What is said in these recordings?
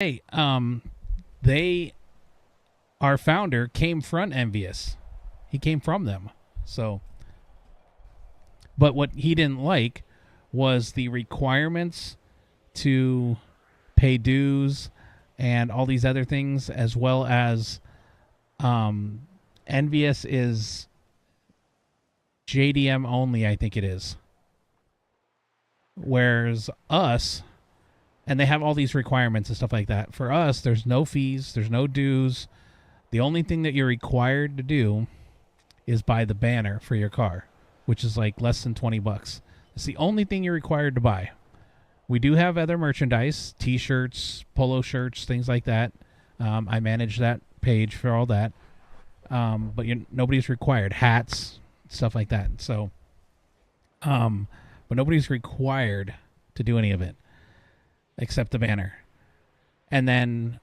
Hey, they our founder came from Envious. He came from them. So, but what he didn't like was the requirements to pay dues and all these other things, as well as um, Envious is JDM only, I think it is. Whereas us, and they have all these requirements and stuff like that. For us, there's no fees, there's no dues. The only thing that you're required to do is buy the banner for your car, which is like less than $20. It's the only thing you're required to buy. We do have other merchandise, t-shirts, polo shirts, things like that. I manage that page for all that. But nobody's required. Hats, stuff like that. So, but nobody's required to do any of it except the banner. And then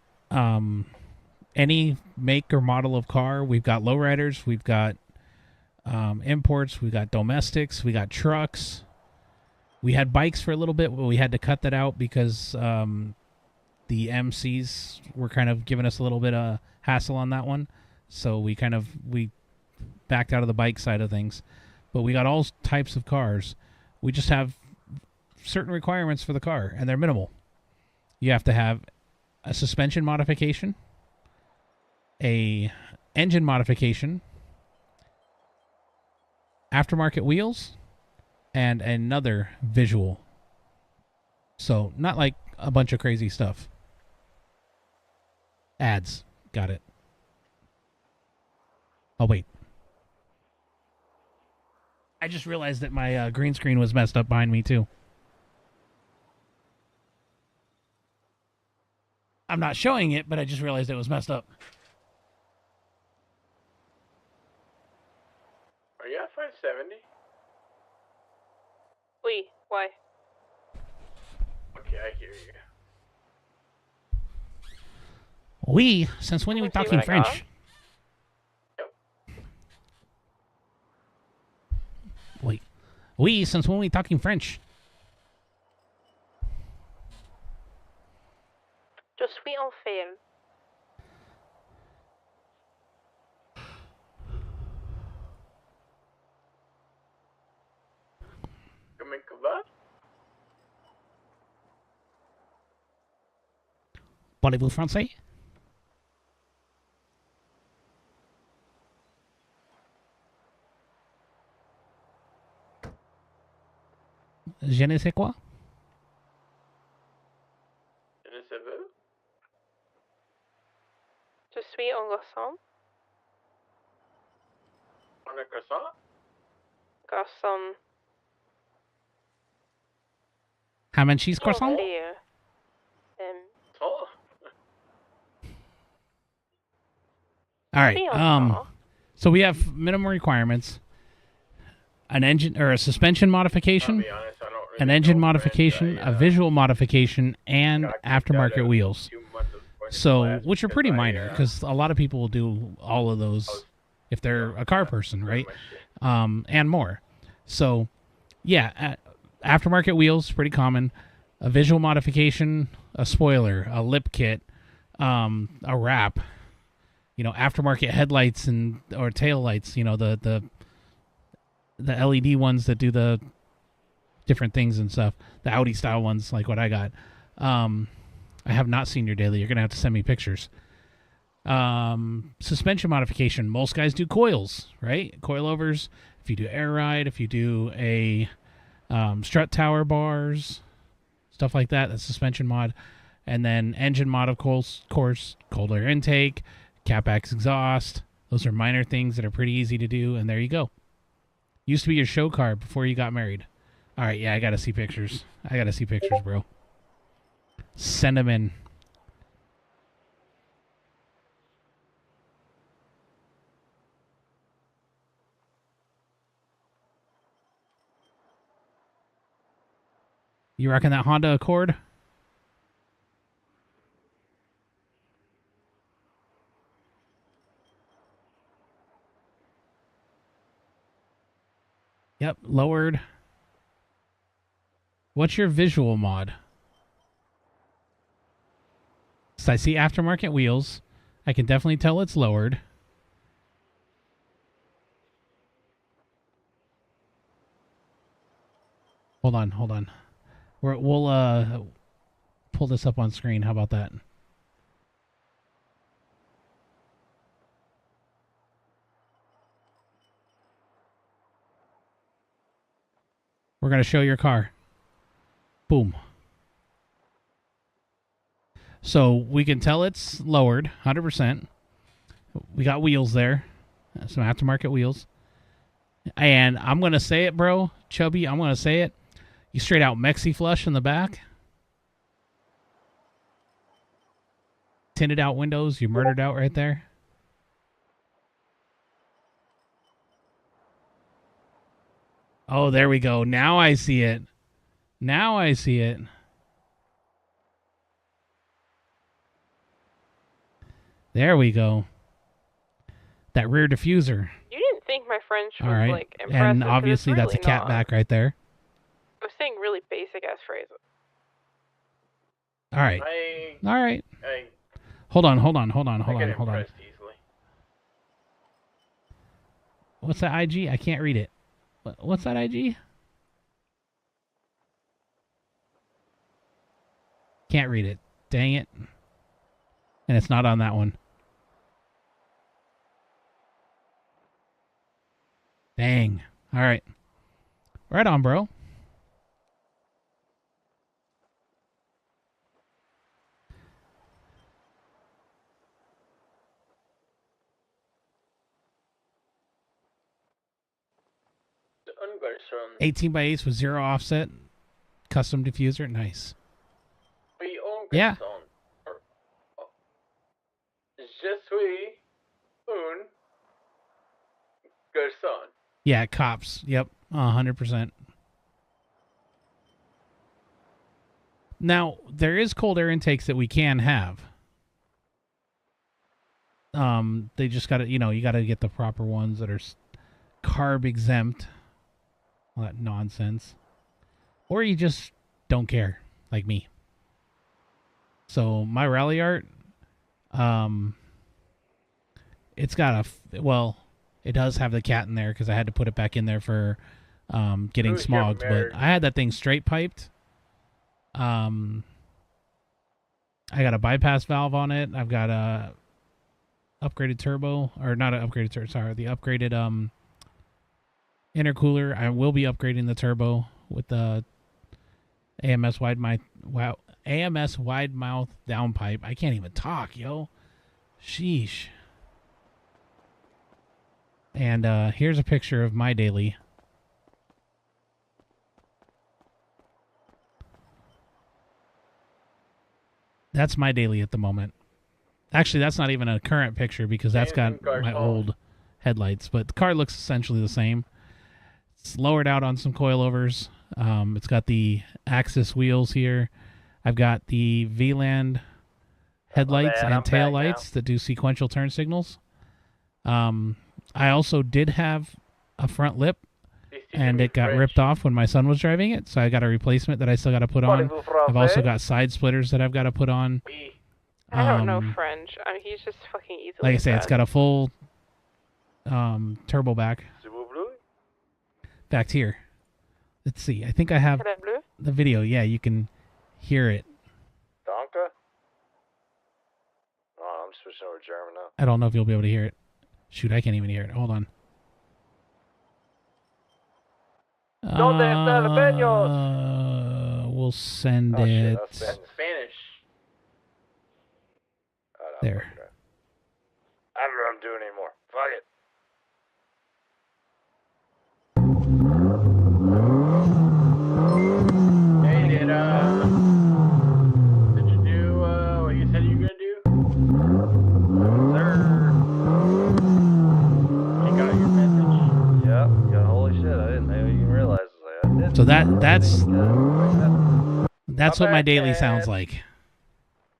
any make or model of car, we've got lowriders, we've got imports, we've got domestics, we got trucks. We had bikes for a little bit, but we had to cut that out because the MCs were kind of giving us a little bit of hassle on that one. So we backed out of the bike side of things. But we got all types of cars. We just have certain requirements for the car, and they're minimal. You have to have a suspension modification, a engine modification, aftermarket wheels, and another visual. So not like a bunch of crazy stuff. Ads. Got it. Oh, wait. I just realized that my green screen was messed up behind me, too. I'm not showing it, but I just realized it was messed up. Are you at 570? Oui, why? Okay, I hear you. Oui, since when are we talking French? Yep. Wait. Oui, since when are we talking French? Je suis en film. Comment ça va? Parlez-vous français? Je ne sais quoi. Je ne sais pas. Je suis un garçon. On a croissant? Garçon. Ham and cheese croissant? Clear. Oh. All right. So we have minimum requirements: an engine or a suspension modification, I'll be honest, I don't really an engine know modification, French. a visual modification, and Got kicked out aftermarket of wheels. 2 months of going to So, class which are pretty because minor because a lot of people will do all of those if they're a car person, right? And more. So, yeah, aftermarket wheels pretty common. A visual modification, a spoiler, a lip kit, a wrap. Aftermarket headlights or tail lights. The LED ones that do the different things and stuff. The Audi style ones, like what I got. I have not seen your daily. You're gonna have to send me pictures. Suspension modification. Most guys do coils, right? Coilovers. If you do air ride, if you do a strut tower bars, stuff like that, that's suspension mod. And then engine mod, of course, cold air intake, CapEx exhaust. Those are minor things that are pretty easy to do, and there you go. Used to be your show car before you got married. All right, yeah, I got to see pictures. Bro. Send them in. You rocking that Honda Accord? Yep, lowered. What's your visual mod? So I see aftermarket wheels. I can definitely tell it's lowered. Hold on. We'll pull this up on screen. How about that? We're going to show your car. Boom. So we can tell it's lowered 100%. We got wheels there. Some aftermarket wheels. And I'm going to say it, bro. Chubby, I'm going to say it. You straight out Mexi flush in the back. Tinted out windows. You murdered out right there. Oh, there we go. Now I see it. There we go. That rear diffuser. You didn't think my French was, All right. like, impressive. And 'cause obviously it's that's a really cat not. back right there. I was saying really basic-ass phrases. All right. I All right. Hold on. get impressed easily. What's that IG? I can't read it. What's that IG? Can't read it. Dang it. And it's not on that one. Dang. All right. Right on, bro. The ungarson. 18 by 8s with 0 offset. Custom diffuser. Nice. We own Yeah. garçon. Je suis un garçon. Yeah, cops. Yep. 100%. Now, there is cold air intakes that we can have. They just got to, you got to get the proper ones that are carb exempt. All that nonsense. Or you just don't care, like me. So, my rally art, it's got it does have the cat in there because I had to put it back in there for getting Who's your smogged. But married? I had that thing straight piped. I got a bypass valve on it. I've got a upgraded turbo, or not an upgraded turbo. Sorry, the upgraded intercooler. I will be upgrading the turbo with the AMS wide mouth downpipe. I can't even talk, yo. Sheesh. And here's a picture of my daily. That's my daily at the moment. Actually, that's not even a current picture because that's got my old headlights. But the car looks essentially the same. It's lowered out on some coilovers. It's got the Axis wheels here. I've got the VLAN headlights bad, and I'm back tail now. lights that do sequential turn signals. I also did have a front lip, and it got ripped off when my son was driving it, so I got a replacement that I still got to put on. I've also got side splitters that I've got to put on. I don't know French. I mean, he's just fucking easily Like I say, it's bad. got a full turbo back here. Let's see. I think I have Is that blue? the video. Yeah, you can hear it. Donka? Oh, I'm switching over to German now. I don't know if you'll be able to hear it. Shoot, I can't even hear it. Hold on. ¿Dónde está el peños? We'll send Oh, shit, it. that's bad. Spanish. There. I don't know what I'm doing anymore. Fuck it. Hey, did you do what you said you were gonna do? Sir. You got your message. Yep. Yeah, holy shit, I didn't even realize it. I did. So that's what my bad, daily Dad. sounds like.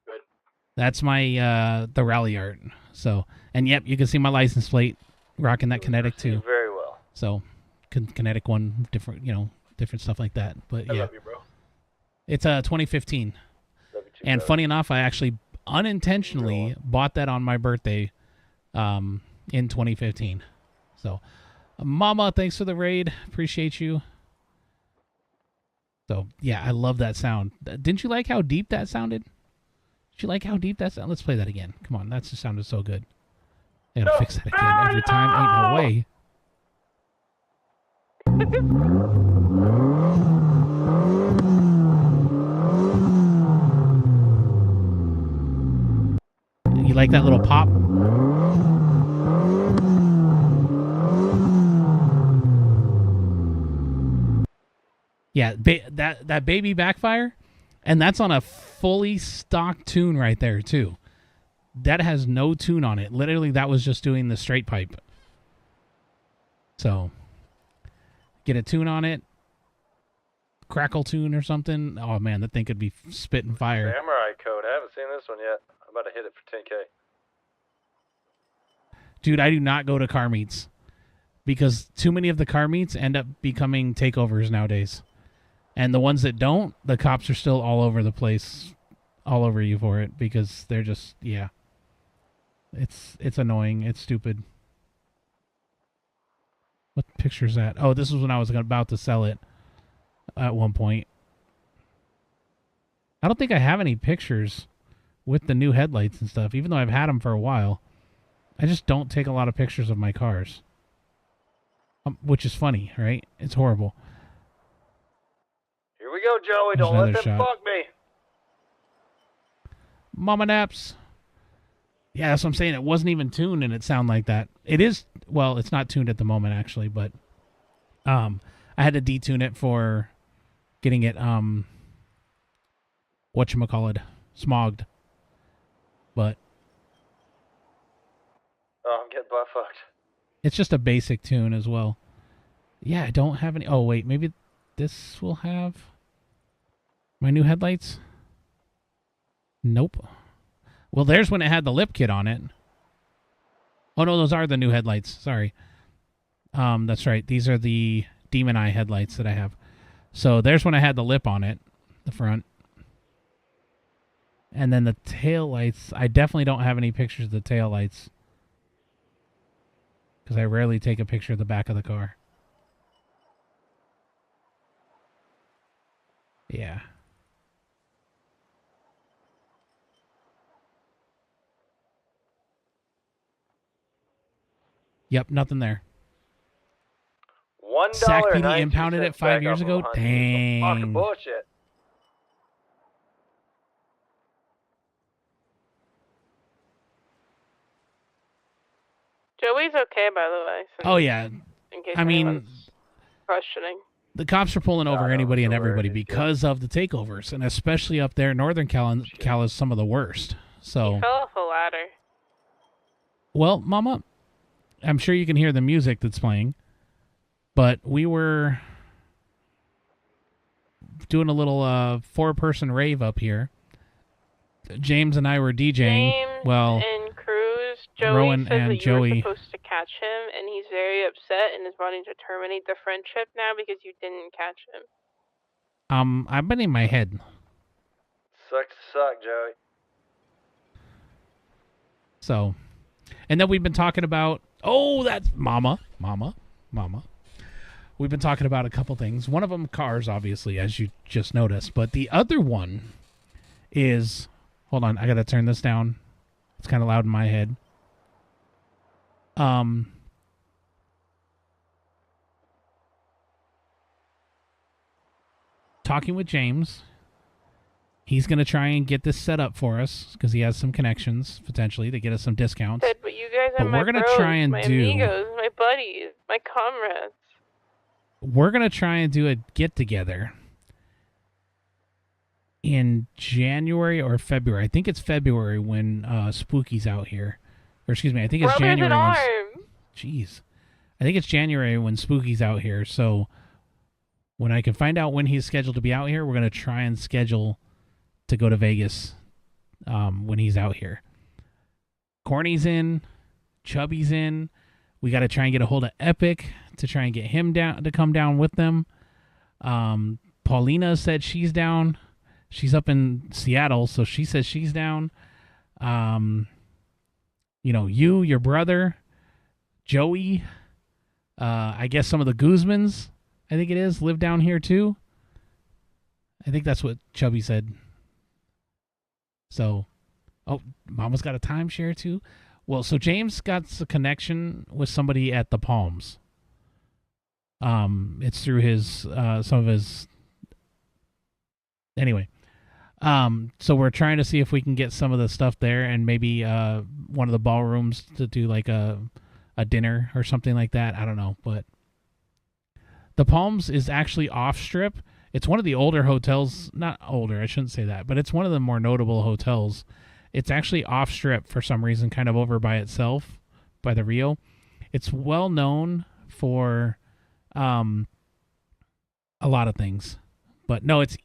Good. That's my the rally art. So, and yep, you can see my license plate rocking that kinetic too. Very well. So, kinetic one, different, different stuff like that. But I yeah, love you, bro. it's 2015. Love you too, And brother. funny enough, I actually unintentionally bought that on my birthday in 2015. So, Mama, thanks for the raid. Appreciate you. So, yeah, I love that sound. Didn't you like how deep that sounded? Did you like how deep that sounded? Let's play that again. Come on, that just sounded so good. I gotta fix that again every time. Ain't no way. You like that little pop? Yeah, that baby backfire, and that's on a fully stock tune right there too. That has no tune on it. Literally, that was just doing the straight pipe. So, get a tune on it, crackle tune or something. Oh man, that thing could be spitting fire. Samurai code. I haven't seen this one yet. I'm about to hit it for 10K. Dude, I do not go to car meets because too many of the car meets end up becoming takeovers nowadays. And the ones that don't, the cops are still all over the place, all over you for it because they're just, yeah. It's annoying. It's stupid. What picture is that? Oh, this was when I was about to sell it at one point. I don't think I have any pictures with the new headlights and stuff, even though I've had them for a while. I just don't take a lot of pictures of my cars. Which is funny, right? It's horrible. Here we go, Joey. There's Don't let another them shot. fuck me. Mama naps. Yeah, that's what I'm saying. It wasn't even tuned and it sounded like that. It is, well, it's not tuned at the moment actually, but I had to detune it for getting it whatchamacallit, smogged. But Oh, I'm getting butt fucked. it's just a basic tune as well. Yeah, I don't have any. Oh, wait, maybe this will have my new headlights. Nope. Well, there's when it had the lip kit on it. Oh, no, those are the new headlights. Sorry. That's right. These are the Demon Eye headlights that I have. So there's when I had the lip on it, the front. And then the tail lights, I definitely don't have any pictures of the tail lights. Because I rarely take a picture of the back of the car. Yeah. Yep, nothing there. $1. Sac PD impounded it 5 years ago? Fucking Dang. bullshit. Joey's okay, by the way. Oh, yeah. In case I mean, anyone's questioning. the cops are pulling over no, anybody and so where everybody it is, because of the takeovers. And especially up there, Northern Cal is some of the worst. So, He fell off a ladder. well, Mama, I'm sure you can hear the music that's playing. But we were doing a little 4-person rave up here. James and I were DJing. James Well, and Cruz, Joey Rowan says and that you Joey. were supposed to catch him, and he's very upset and is wanting to terminate the friendship now because you didn't catch him. I've been in my head. Suck to suck, Joey. So, and then we've been talking about, oh, that's Mama. We've been talking about a couple things. One of them, cars, obviously, as you just noticed. But the other one is, hold on, I got to turn this down. It's kind of loud in my head. Talking with James. He's going to try and get this set up for us because he has some connections, potentially, to get us some discounts. Said, but you guys are But my we're gonna bros, try and my do- amigos, my buddies, my comrades. We're going to try and do a get-together in January or February. I think it's February when Spooky's out here. Or excuse me, I think it's Brothers in January. arms. Jeez. I think it's January when Spooky's out here. So when I can find out when he's scheduled to be out here, we're going to try and schedule to go to Vegas when he's out here. Corny's in. Chubby's in. We got to try and get a hold of Epic to try and get him down to come down with them. Paulina said she's down. She's up in Seattle, so she says she's down. You, your brother, Joey, I guess some of the Guzmans, I think it is, live down here too. I think that's what Chubby said. So, Mama's got a timeshare too. Well, so James got a connection with somebody at the Palms. It's through his some of his. Anyway, so we're trying to see if we can get some of the stuff there, and maybe one of the ballrooms to do like a dinner or something like that. I don't know, but the Palms is actually off strip. It's one of the older hotels, not older, I shouldn't say that, but it's one of the more notable hotels. It's actually off strip for some reason, kind of over by itself, by the Rio. It's well known for a lot of things, but no, it's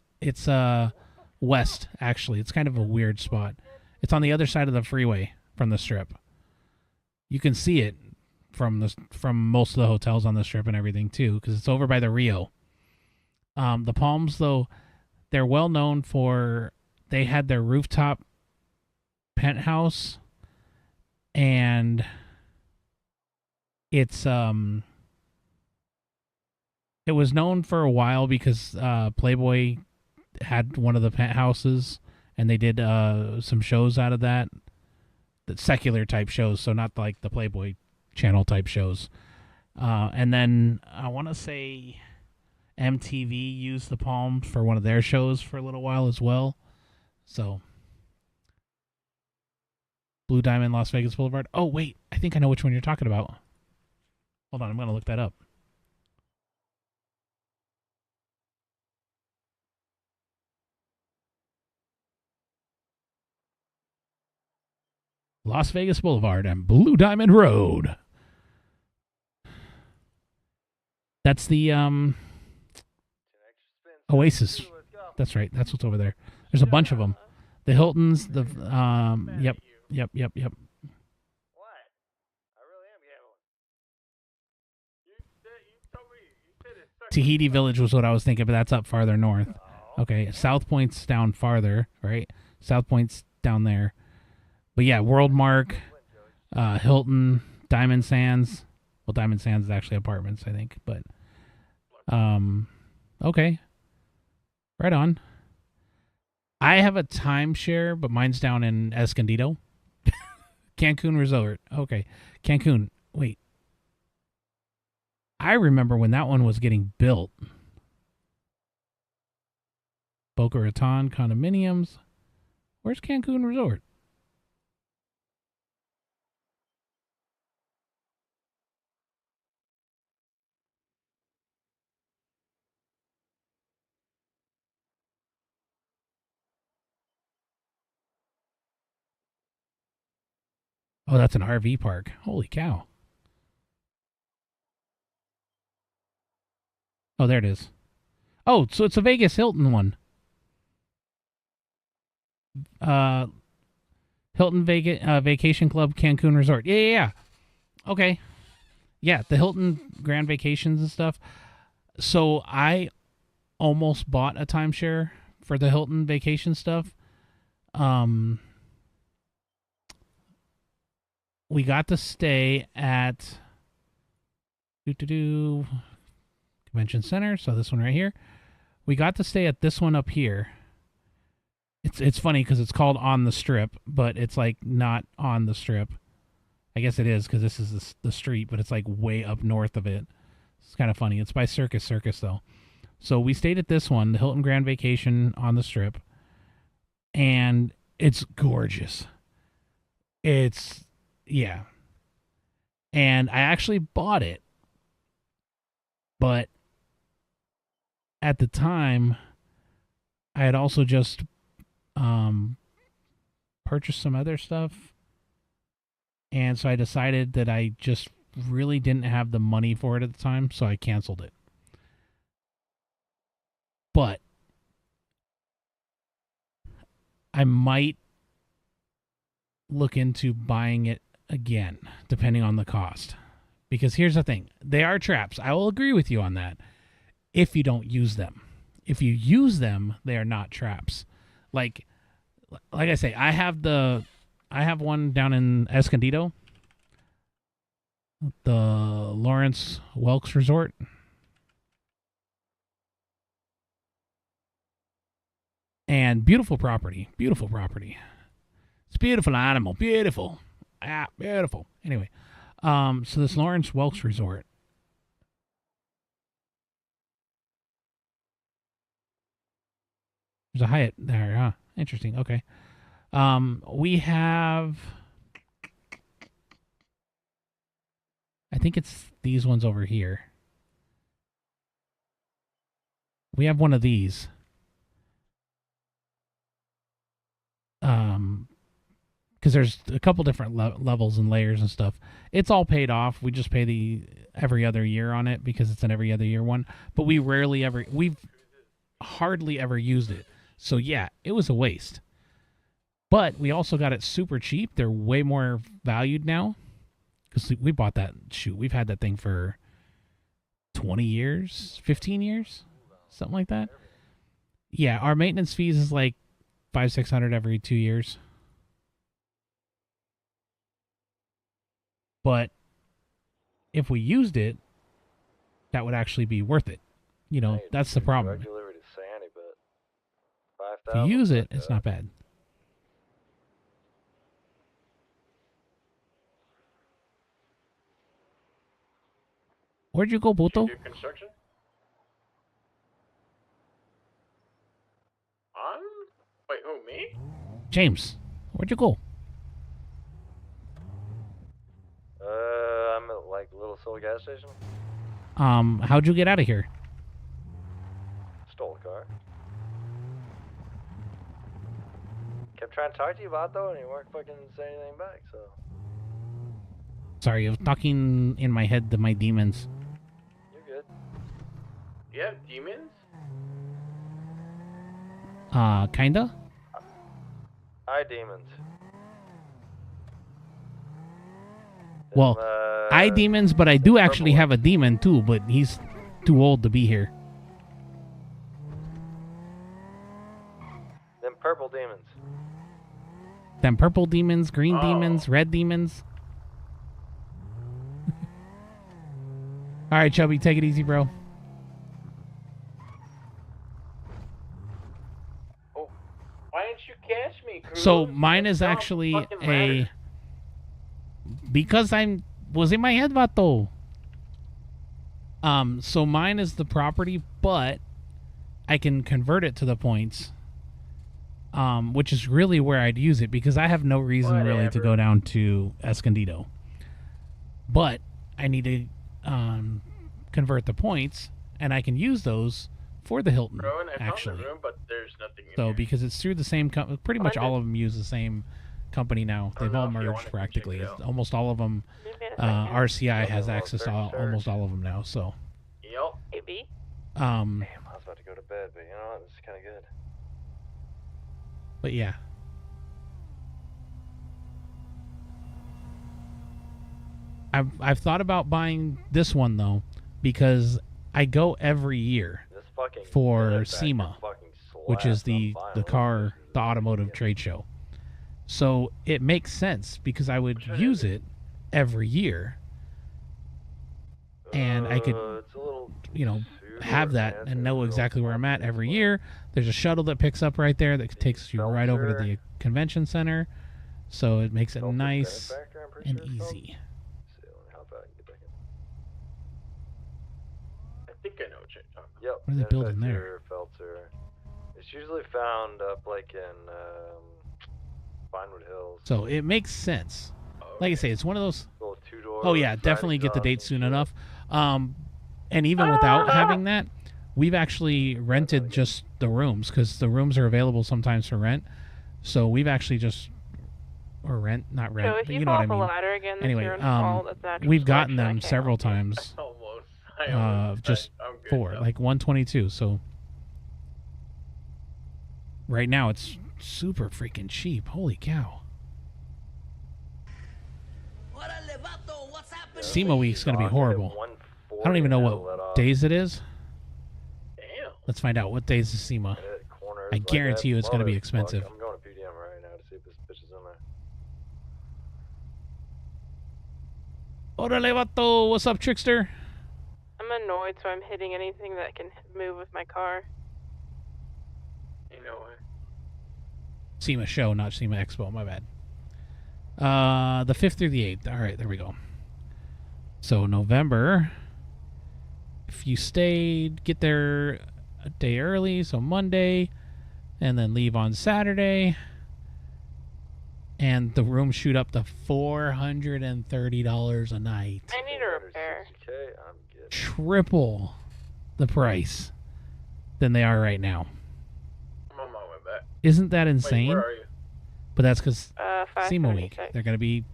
west actually. It's kind of a weird spot. It's on the other side of the freeway from the strip. You can see it from most of the hotels on the strip and everything too, because it's over by the Rio. The Palms, though, they're well known for, they had their rooftop penthouse, and it was known for a while because Playboy had one of the penthouses, and they did some shows out of that, the secular type shows, so not like the Playboy channel type shows. And then I want to say MTV used the Palms for one of their shows for a little while as well. So, Blue Diamond, Las Vegas Boulevard. Oh, wait. I think I know which one you're talking about. Hold on. I'm going to look that up. Las Vegas Boulevard and Blue Diamond Road. That's the Oasis. That's right. That's what's over there. There's a bunch of them. The Hiltons, the yep. What? I really am gambling. You told me. You said it sucked. Tahiti Village was what I was thinking, but that's up farther north. Okay, South Point's down farther, right? South Point's down there. But yeah, Worldmark, Hilton, Diamond Sands. Well, Diamond Sands is actually apartments, I think. But okay. Right on. I have a timeshare, but mine's down in Escondido. Cancun Resort. Okay. Cancun. Wait. I remember when that one was getting built. Boca Raton condominiums. Where's Cancun Resort? Oh, that's an RV park. Holy cow. Oh, there it is. Oh, so it's a Vegas Hilton one. Hilton Vacation Club Cancun Resort. Yeah. Okay. Yeah, the Hilton Grand Vacations and stuff. So I almost bought a timeshare for the Hilton Vacation stuff. We got to stay at Convention Center, so this one right here. We got to stay at this one up here. It's funny because it's called On the Strip, but it's like not on the Strip. I guess it is because this is the street, but it's like way up north of it. It's kind of funny. It's by Circus though. So we stayed at this one, the Hilton Grand Vacation on the Strip, and it's gorgeous. Yeah. And I actually bought it, but at the time, I had also just purchased some other stuff, and so I decided that I just really didn't have the money for it at the time, so I canceled it. But I might look into buying it again, depending on the cost. Because here's the thing. They are traps. I will agree with you on that. If you don't use them. If you use them, they are not traps. Like I say, I have the I have one down in Escondido, the Lawrence Welks Resort. And beautiful property. Beautiful property. It's a beautiful animal. Beautiful. Ah, beautiful. Anyway, so this Lawrence Welks Resort. There's a Hyatt there, huh? Interesting. Okay. We have, I think it's these ones over here. We have one of these. Because there's a couple different levels and layers and stuff. It's all paid off. We just pay the every other year on it because it's an every other year one. But we've hardly ever used it. So yeah, it was a waste. But we also got it super cheap. They're way more valued now. Because we bought that, we've had that thing for 20 years, 15 years, something like that. Yeah, our maintenance fees is like $500-600 every 2 years. But if we used it, that would actually be worth it. You know, that's the problem. If you use it, it's not bad. Where'd you go, Buto? Do construction? Wait, who, me? James, where'd you go? I'm at like Little Soul gas station. How'd you get out of here? Stole a car. Kept trying to talk to you about it, though, and you weren't fucking saying anything back, so. Sorry, I was talking in my head to my demons. You're good. You have demons? Kinda? Hi, demons. Well, I demons, but I do actually have a demon too, but he's too old to be here. Them purple demons. Them purple demons, green demons, red demons. All right, Chubby, take it easy, bro. Oh, why didn't you catch me, Cruz? So mine is Don't actually fucking a... matter. Because was in my head, vato. So mine is the property, but I can convert it to the points. Which is really where I'd use it because I have no reason really to go down to Escondido. But I need to convert the points, and I can use those for the Hilton. Bro, and I actually, found the room, but there's nothing in so here. because it's through the same company, pretty much all of them use the same company now. They've all know if you merged wanted to practically. check it out. Almost all of them. RCI has access to almost all of them now. So. Yep. Maybe. Damn, I was about to go to bed, but you know what? This is kind of good. But yeah. I've thought about buying this one though, because I go every year for SEMA, which is the automotive trade show. So it makes sense because I would use it every year, and I could, have that and know exactly where I'm at every year. There's a shuttle that picks up right there that takes you right over to the convention center, so it makes it nice and easy. I think I know what you're talking about. Yep. What are they building there? It's usually found up like in Vinewood Hills. So it makes sense. Like I say, it's one of those. Little two-door. Oh yeah, definitely get the date soon enough. And even without having that, we've actually rented just the rooms because the rooms are available sometimes for rent. So we've actually not rent, So if but you you know fall what I off a mean. ladder again, that's Anyway, your own fault. That's natural we've gotten selection. I them can't several help you. times. Almost. Just I'm good for now. like 122. So right now it's super freaking cheap. Holy cow! SEMA week's gonna be horrible. I don't even know what days it is. Damn. Let's find out what days is SEMA. I guarantee you it's gonna be expensive. I'm going to PDM right now to see if this bitch is in there. Orale, vato. What's up, Trickster? I'm annoyed, so I'm hitting anything that can move with my car. You know what? SEMA show, not SEMA Expo. My bad. The 5th through the 8th. All right, there we go. So November. If you stayed, get there a day early, so Monday, and then leave on Saturday. And the rooms shoot up to $430 a night. I need a repair. Okay, I'm good. Triple the price than they are right now. I'm on my way back. Isn't that Wait, insane? where are you? But that's because SEMA week. 576. They're going to be,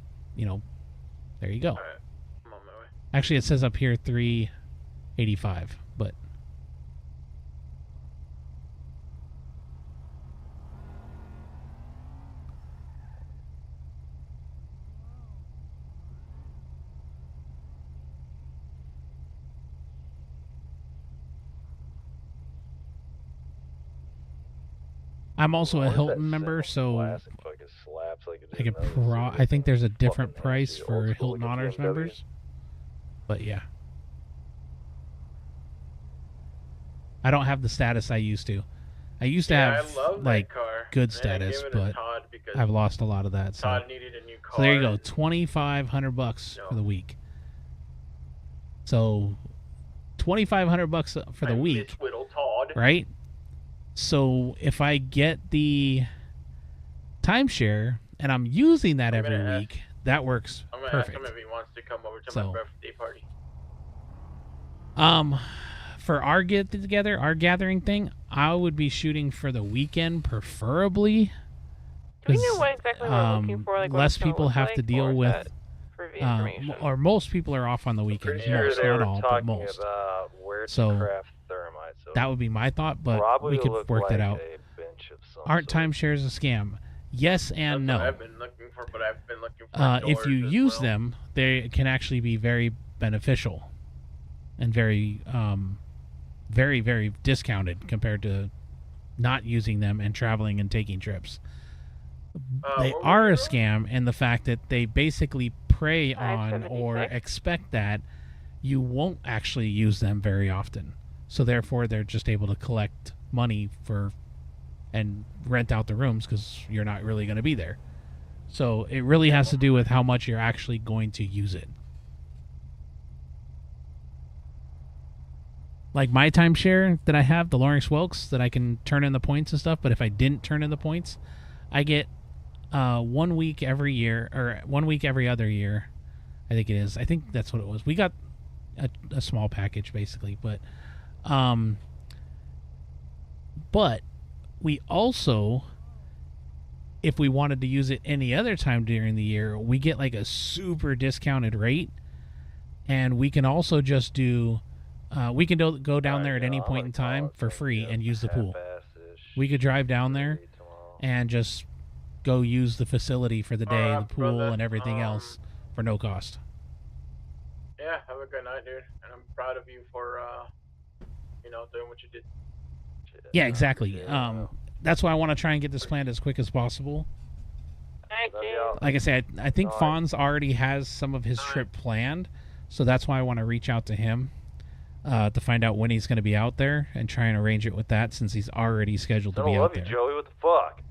there you go. Alright. I'm on my way. Actually, it says up here 385, but I'm also a What is Hilton that member, single so classic fucking slaps like it I did could in those I think there's a fucking different nice, price the for old school Hilton looking Honors BMW. members. But yeah. I don't have the status I used to. I used to have I love like that car. good And I status, gave it to but Todd because I've lost a lot of that. So, Todd needed a new car. so there you go, $2,500 for the week. So, $2,500 for the I week, miswhittled Todd. right? So if I get the timeshare and I'm using that I'm every gonna week, that works I'm gonna perfect. ask him if he wants to come over to So- my birthday party. For our get together, our gathering thing, I would be shooting for the weekend, preferably. Do we know 'cause, what exactly we're looking for? Like, what less it's gonna people look have like, to deal or is with, that for the information? or most people are off on the weekends. Pretty sure Most, they not were all, but talking most. about where So, to craft thermite. So That would be my thought, but probably we could look work like that out. a bench of some Aren't sort. timeshares a scam? Yes and That's what no. I've been looking for, but I've been looking for If you doors as use well. them, they can actually be very beneficial and very, very, very discounted compared to not using them and traveling and taking trips. They what are a was it? scam in the fact that they basically prey on or 576. expect that you won't actually use them very often. So therefore, they're just able to collect money for and rent out the rooms because you're not really going to be there. So it really has to do with how much you're actually going to use it. Like my timeshare that I have, the Lawrence Welks, that I can turn in the points and stuff. But if I didn't turn in the points, I get 1 week every year, or 1 week every other year. I think it is. I think that's what it was. We got a small package basically, but we also, if we wanted to use it any other time during the year, we get like a super discounted rate, and we can also just do. We can go down there at any point in time for free and use the pool. We could drive down there and just go use the facility for the day, the pool, brother, and everything else for no cost. Yeah, have a good night, dude. And I'm proud of you for, doing what you did. Yeah, exactly. That's why I want to try and get this planned as quick as possible. Alright, Love James. y'all. Like I said, I think Alright. Fonz already has some of his trip planned, so that's why I want to reach out to him to find out when he's going to be out there and try and arrange it with that, since he's already scheduled I to be don't out love you, there. Joey. What the fuck?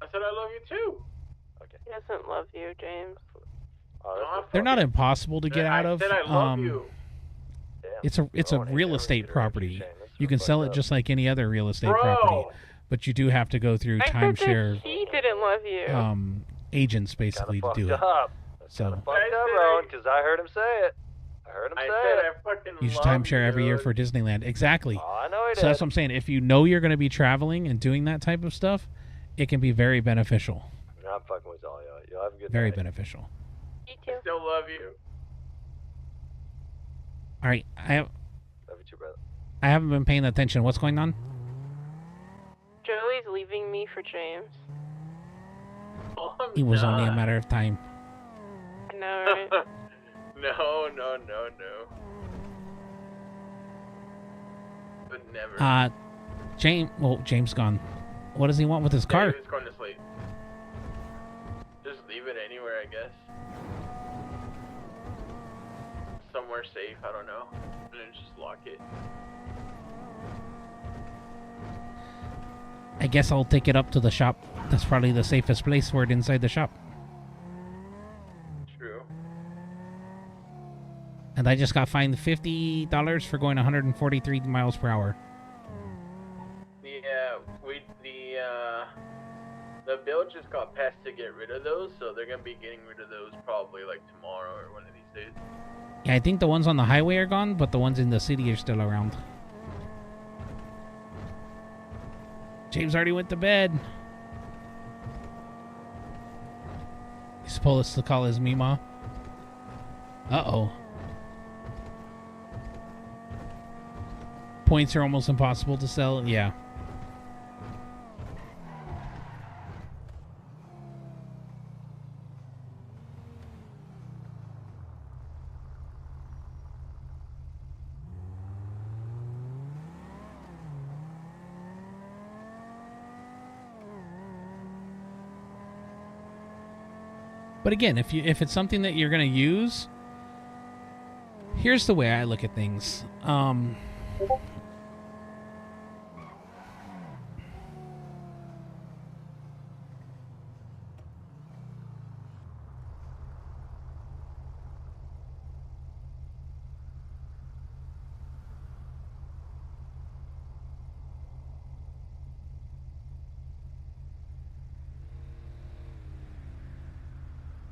I said I love you too. Okay. He doesn't love you, James. Oh, No, that's They're not Okay. impossible to get out of. I said I love you. damn. It's a Oh, hey, real never estate get her property. shame. That's You can fucked sell it up. just like any other real estate property, Bro, but you do have to go through I said timeshare that he didn't love you. agents basically to Kinda do it. fucked up. That's So- kinda fucked I up, said Rowan, I- because I heard him say it. I heard him I say said it. I fucking You should love timeshare every year you. for Disneyland. Exactly. Oh, I know he So did. that's what I'm saying. If you know you're going to be traveling and doing that type of stuff, it can be very beneficial. I'm fucking with all y'all. Y'all have a good Very night. beneficial. Me too. Still love you. All right, Love you too, brother. I haven't been paying attention. What's going on? Joey's leaving me for James. Oh, I'm It was only a not. matter of time. I know, right? No. But never. James gone. What does he want with his car? David's going to sleep. Just leave it anywhere, I guess. somewhere safe, I don't know. And then just lock it. I guess I'll take it up to the shop. That's probably the safest place for it inside the shop. True. And I just got fined $50 for going 143 miles per hour. Yeah, the bill just got passed to get rid of those, so they're gonna be getting rid of those probably like tomorrow or one of these days. Yeah, I think the ones on the highway are gone, but the ones in the city are still around. James already went to bed. He's supposed to call his Mima. Uh-oh. Points are almost impossible to sell. Yeah. But again, if it's something that you're going to use, here's the way I look at things.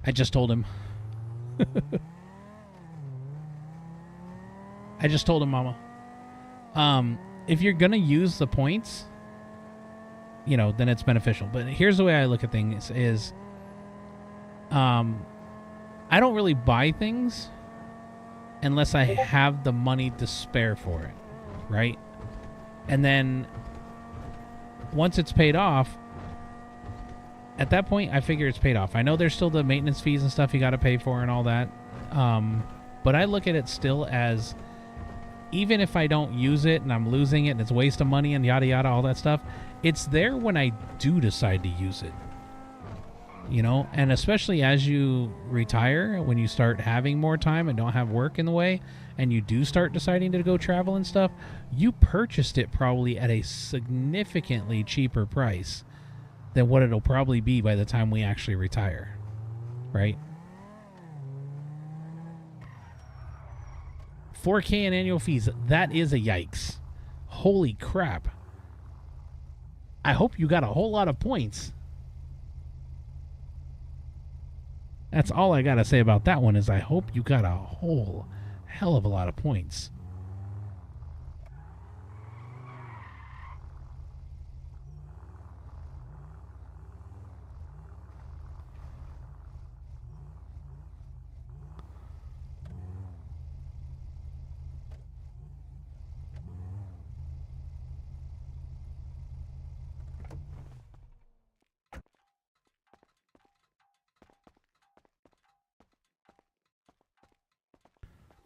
I just told him. I just told him, Mama. If you're gonna use the points, you know, then it's beneficial. But here's the way I look at things: I don't really buy things unless I have the money to spare for it, right? And then once it's paid off, at that point, I figure it's paid off. I know there's still the maintenance fees and stuff you got to pay for and all that. But I look at it still as, even if I don't use it and I'm losing it and it's a waste of money and yada yada, all that stuff, it's there when I do decide to use it. You know, and especially as you retire, when you start having more time and don't have work in the way, and you do start deciding to go travel and stuff, you purchased it probably at a significantly cheaper price than what it'll probably be by the time we actually retire, right? $4K in annual fees, that is a yikes. Holy crap. I hope you got a whole lot of points. That's all I gotta say about that one, is I hope you got a whole hell of a lot of points.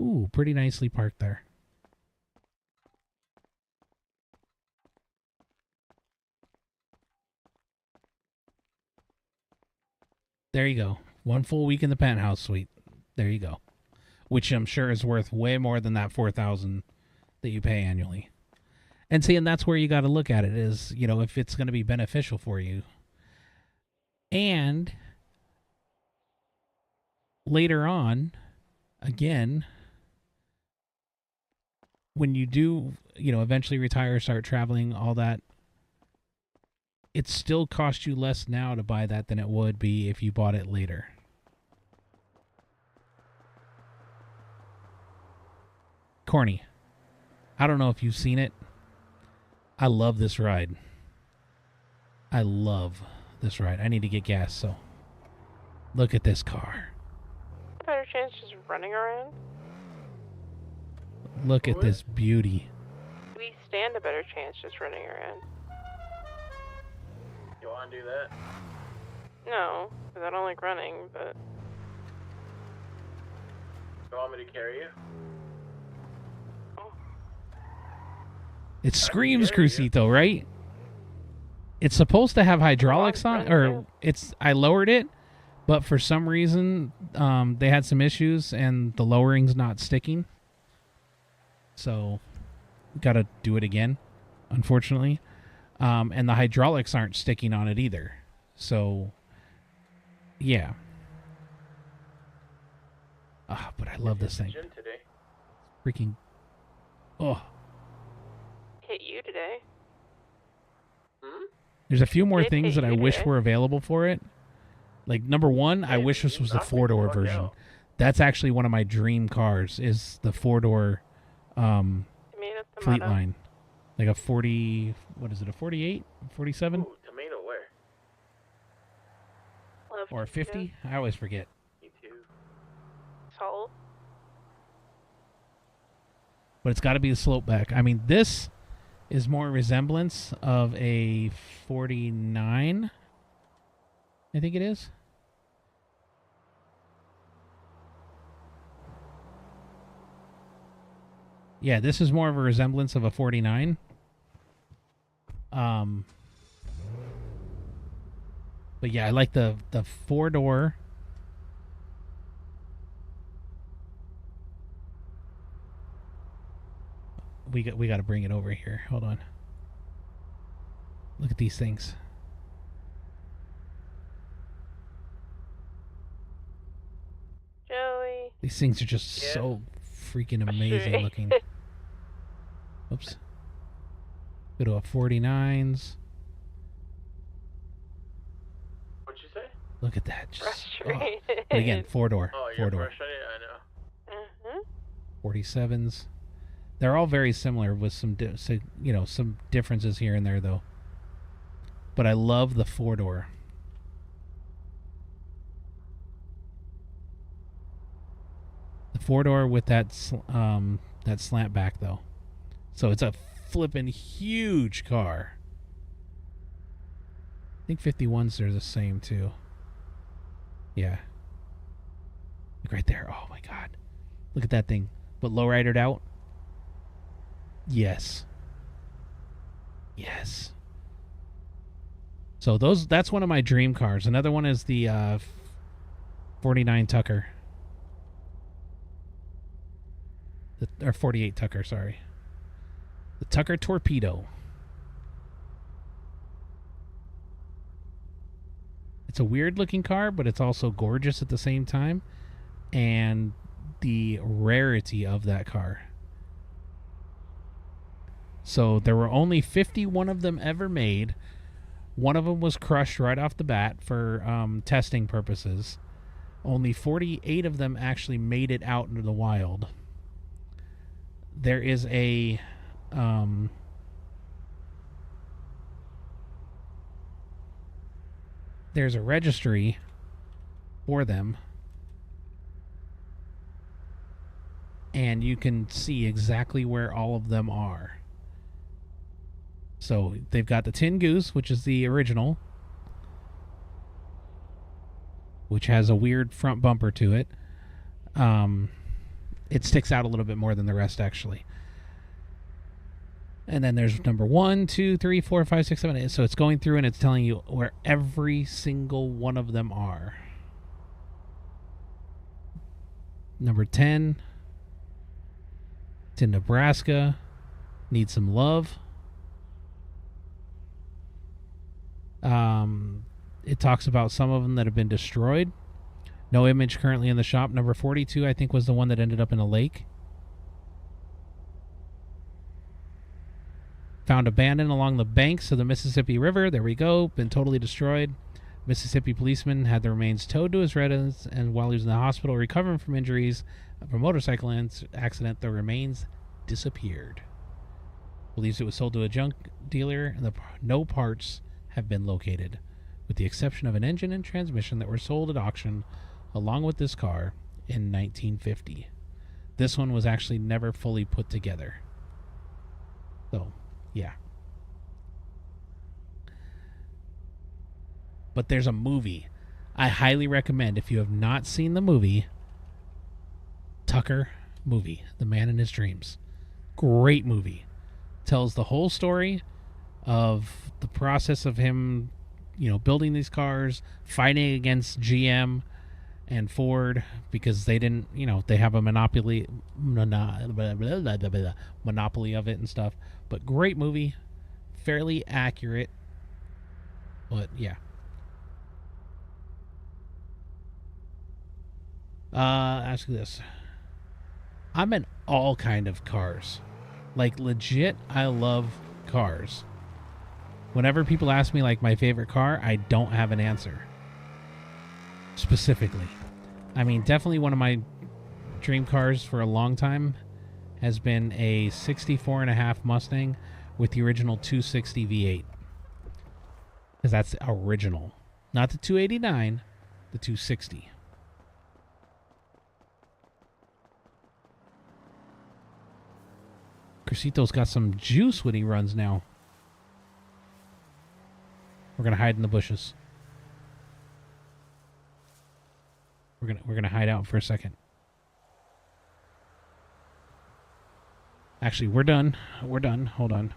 Ooh, pretty nicely parked there. There you go. 1 full week in the penthouse suite. There you go. Which I'm sure is worth way more than that $4,000 that you pay annually. And see, and that's where you got to look at it, is, you know, if it's going to be beneficial for you. And later on, again, when you do, you know, eventually retire, start traveling, all that, it still costs you less now to buy that than it would be if you bought it later. Corny. I don't know if you've seen it. I love this ride. I love this ride. I need to get gas, so look at this car. Better chance just running around? Look at this beauty. We stand a better chance just running around. You want to do that? No, because I don't like running, but... You want me to carry you? It screams Crucito, right? It's supposed to have hydraulics on, or I lowered it, But for some reason, they had some issues and the lowering's not sticking. So, got to do it again, unfortunately. And the hydraulics aren't sticking on it either. So, yeah. But I love this thing. Gym today. Freaking. Oh. Hit you today. There's a few more Did things hit that I you wish today. were available for it. Like, number one, I wish this was the knocked me the 4-door fuck version. out. That's actually one of my dream cars, is the 4-door Tomato, fleet tomato. line. Like a 40, what is it, a 48, 47? Ooh, tomato where? Love Or a tomato. 50? I always forget. Me too. Salt. But it's got to be the slope back. I mean, this is more resemblance of a 49, I think it is. Yeah, this is more of a resemblance of a 49. But yeah, I like the 4-door. We got to bring it over here. Hold on. Look at these things. Joey. These things are just Yeah. so freaking amazing looking. Oops. Go to a 49s. What'd you say? Look at that. Just, Frustrated. But again, 4-door. Oh, you're 4-door. frustrated? I know. Uh-huh. 47s. They're all very similar with some some differences here and there though. But I love the 4-door. The 4-door with that slant back though. So it's a flippin' huge car. I think 51s are the same too. Yeah. Look right there. Oh my god. Look at that thing. But lowridered out. Yes. Yes. So that's one of my dream cars. Another one is the 49 Tucker. Or 48 Tucker, sorry. The Tucker Torpedo. It's a weird looking car, but it's also gorgeous at the same time. And the rarity of that car. So there were only 51 of them ever made. One of them was crushed right off the bat for testing purposes. Only 48 of them actually made it out into the wild. There is a there's a registry for them, and you can see exactly where all of them are. So they've got the Tin Goose, which is the original, which has a weird front bumper to it. It sticks out a little bit more than the rest, actually. And then there's number 1, 2, 3, 4, 5, 6, 7, 8. So it's going through and it's telling you where every single one of them are. Number 10. It's in Nebraska. Need some love. It talks about some of them that have been destroyed. No image currently in the shop. Number 42, I think, was the one that ended up in a lake. Found abandoned along the banks of the Mississippi River. There we go. Been totally destroyed. Mississippi policeman had the remains towed to his residence, and while he was in the hospital recovering from injuries from a motorcycle accident, the remains disappeared. Believes it was sold to a junk dealer, and no parts have been located, with the exception of an engine and transmission that were sold at auction along with this car in 1950. This one was actually never fully put together. So, yeah. But there's a movie. I highly recommend, if you have not seen the movie, Tucker movie, The Man in His Dreams. Great movie. Tells the whole story of the process of him building these cars, fighting against GM and Ford because they didn't, they have a monopoly of it and stuff. But great movie, fairly accurate. But yeah. Ask you this. I'm in all kind of cars. Like legit, I love cars. Whenever people ask me like my favorite car, I don't have an answer. Specifically. I mean, definitely one of my dream cars for a long time has been a 64.5 Mustang with the original 260 V8. Because that's original. Not the 289, the 260. Crucito's got some juice when he runs now. We're gonna hide in the bushes. We're gonna hide out for a second. Actually, we're done. We're done. Hold on.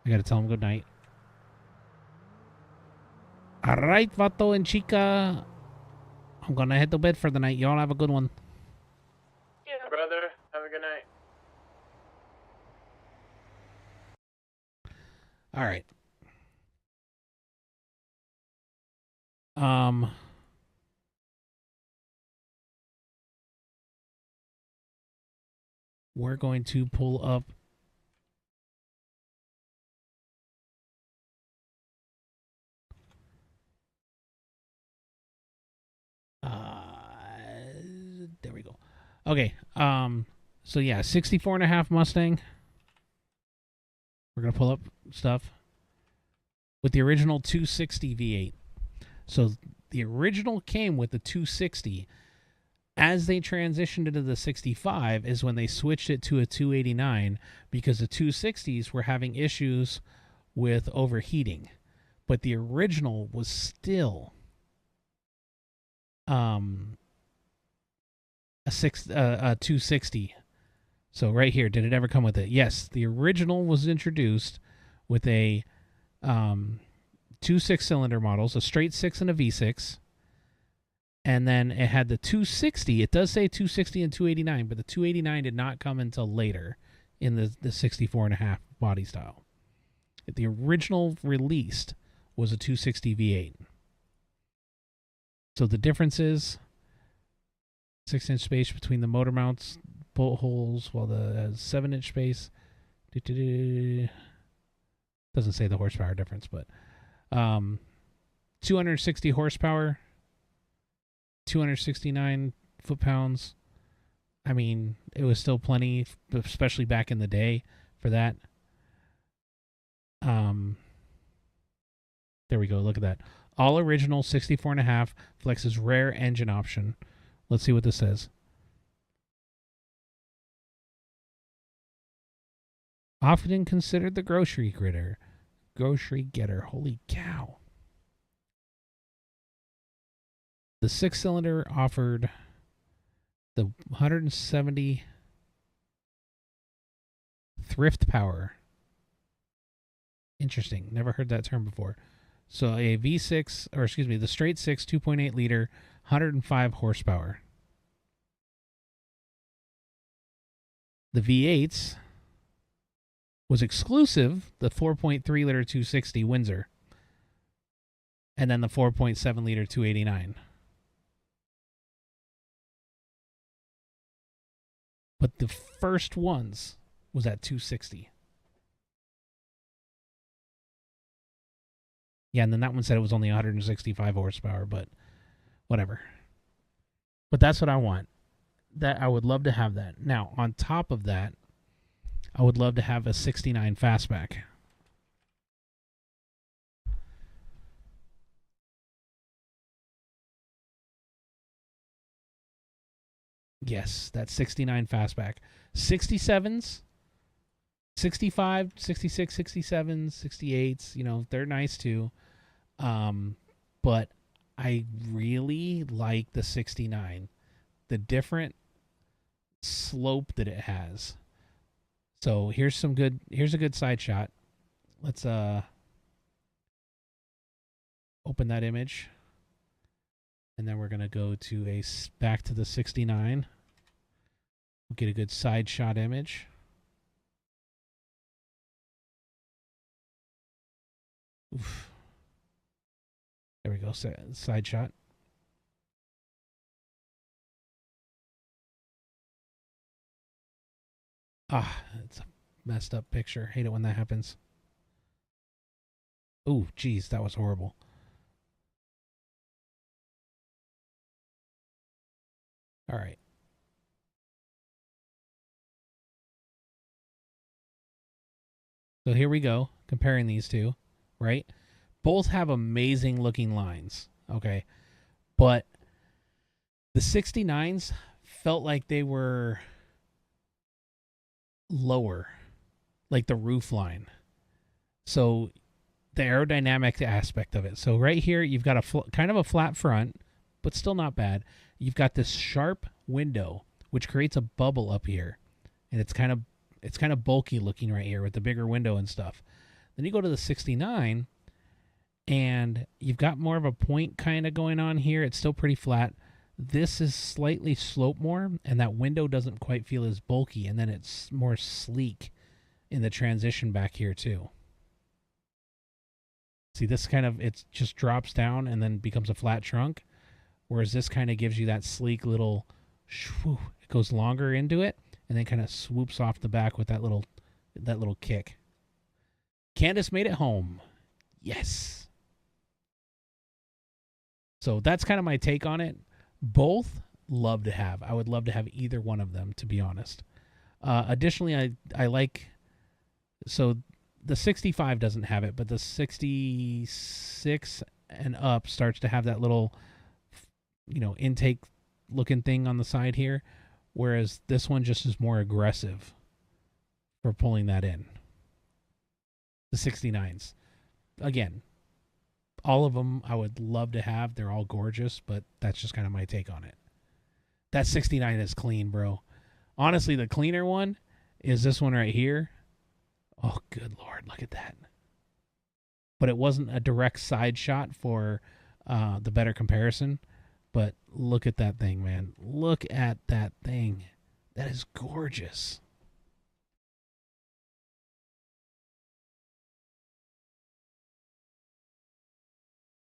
I gotta tell him good night. All right, Vato and Chica. I'm gonna head to bed for the night. Y'all have a good one. Yeah, brother. Have a good night. All right. We're going to pull up there we go. Okay. So yeah, 64.5 Mustang. We're gonna pull up stuff with the original 260 V8. So the original came with the 260. As they transitioned into the 65 is when they switched it to a 289 because the 260s were having issues with overheating. But the original was still a 260. So right here, did it ever come with it? Yes, the original was introduced with a 2 6-cylinder models, a straight 6 and a V6. And then it had the 260. It does say 260 and 289, but the 289 did not come until later in the 64.5 body style. The original released was a 260 V8. So the difference is 6-inch space between the motor mounts, bolt holes, while the 7-inch space. Doesn't say the horsepower difference, but 260 horsepower. 269 foot-pounds. I mean, it was still plenty, especially back in the day for that. There we go. Look at that. All original 64.5 flexes rare engine option. Let's see what this says. Often considered the grocery getter. Holy cow. The 6-cylinder offered the 170 thrift power. Interesting. Never heard that term before. So a V6, or excuse me, the straight 6 2.8 liter, 105 horsepower. The V8s was exclusive, the 4.3 liter 260 Windsor, and then the 4.7 liter 289. But the first ones was at 260. Yeah, and then that one said it was only 165 horsepower, but whatever. But that's what I want. That I would love to have that. Now, on top of that, I would love to have a 69 fastback. Yes, that 69 fastback. 67s, 65, 66, 67s, 68s, they're nice too. But I really like the 69. The different slope that it has. So here's a good side shot. Let's Open that image. And then we're going to go to back to the 69. We'll get a good side shot image. Oof. There we go, side shot. Ah, it's a messed up picture. Hate it when that happens. Ooh, geez, that was horrible. All right. So here we go, comparing these two, right? Both have amazing looking lines, okay? But the 69s felt like they were lower, like the roof line. So the aerodynamic aspect of it. So right here, you've got a kind of a flat front, but still not bad. You've got this sharp window, which creates a bubble up here, and it's kind of bulky looking right here with the bigger window and stuff. Then you go to the 69, and you've got more of a point kind of going on here. It's still pretty flat. This is slightly sloped more, and that window doesn't quite feel as bulky, and then it's more sleek in the transition back here too. See, this kind of, it just drops down and then becomes a flat trunk, whereas this kind of gives you that sleek little, shwoo, it goes longer into it, and then kind of swoops off the back with that little kick. Candace made it home. Yes. So that's kind of my take on it. Both love to have. I would love to have either one of them, to be honest. Additionally, I like, so the 65 doesn't have it, but the 66 and up starts to have that little, intake looking thing on the side here, whereas this one just is more aggressive for pulling that in. The 69s. Again, all of them I would love to have. They're all gorgeous, but that's just kind of my take on it. That 69 is clean, bro. Honestly, the cleaner one is this one right here. Oh, good Lord, look at that. But it wasn't a direct side shot for the better comparison. But look at that thing, man. Look at that thing. That is gorgeous.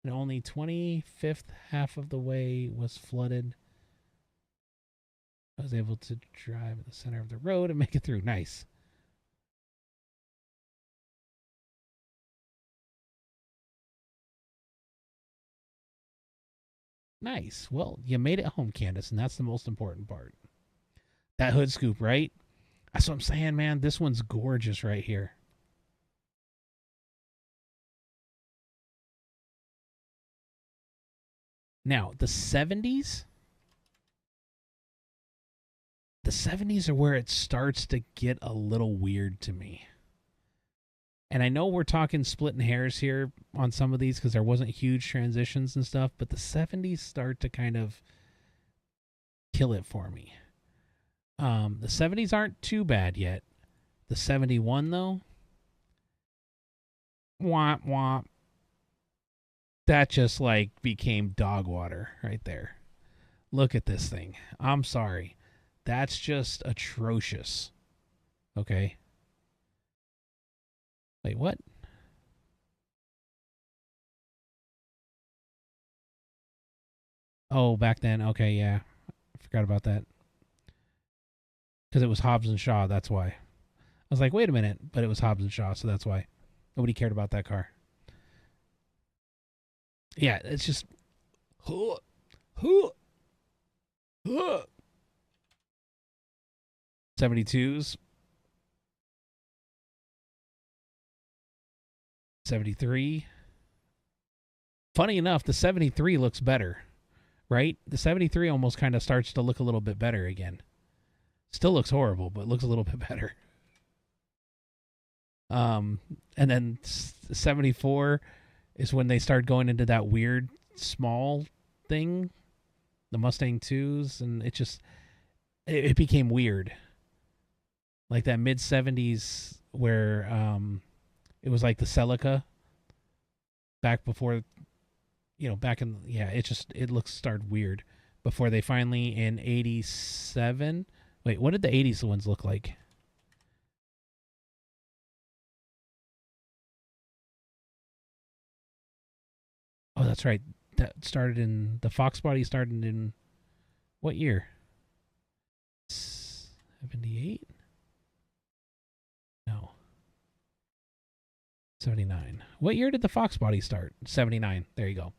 And only 25th half of the way was flooded. I was able to drive at the center of the road and make it through. Nice. Nice. Well, you made it home, Candace, and that's the most important part. That hood scoop, right? That's what I'm saying, man. This one's gorgeous right here. Now, the 70s are where it starts to get a little weird to me. And I know we're talking splitting hairs here on some of these because there wasn't huge transitions and stuff, but the 70s start to kind of kill it for me. The 70s aren't too bad yet. The 71, though, womp womp. That just became dog water right there. Look at this thing. I'm sorry. That's just atrocious. Okay. Wait, what? Oh, back then. Okay, yeah. I forgot about that. Because it was Hobbs and Shaw, that's why. I was like, wait a minute. But it was Hobbs and Shaw, so that's why. Nobody cared about that car. Yeah, it's just... 72s. 73. Funny enough, the 73 looks better, right? The 73 almost kind of starts to look a little bit better again. Still looks horrible, but looks a little bit better. And then 74 is when they start going into that weird small thing, the Mustang 2s, and it became weird. Like that mid 70s where it was like the Celica back before back in, it looks started weird before they finally in 87. Wait, what did the 80s ones look like? Oh, that's right. The Fox body started in what year? 78? No. 79. What year did the Fox body start? 79. There you go.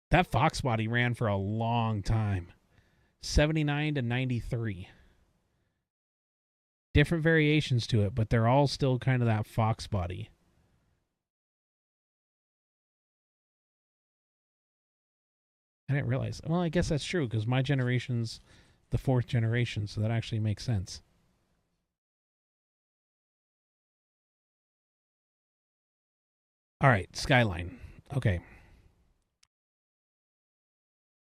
That Fox body ran for a long time. 79 to 93. Different variations to it, but they're all still kind of that Fox body. I didn't realize. Well, I guess that's true because my generation's the 4th generation, so that actually makes sense. All right, Skyline. Okay.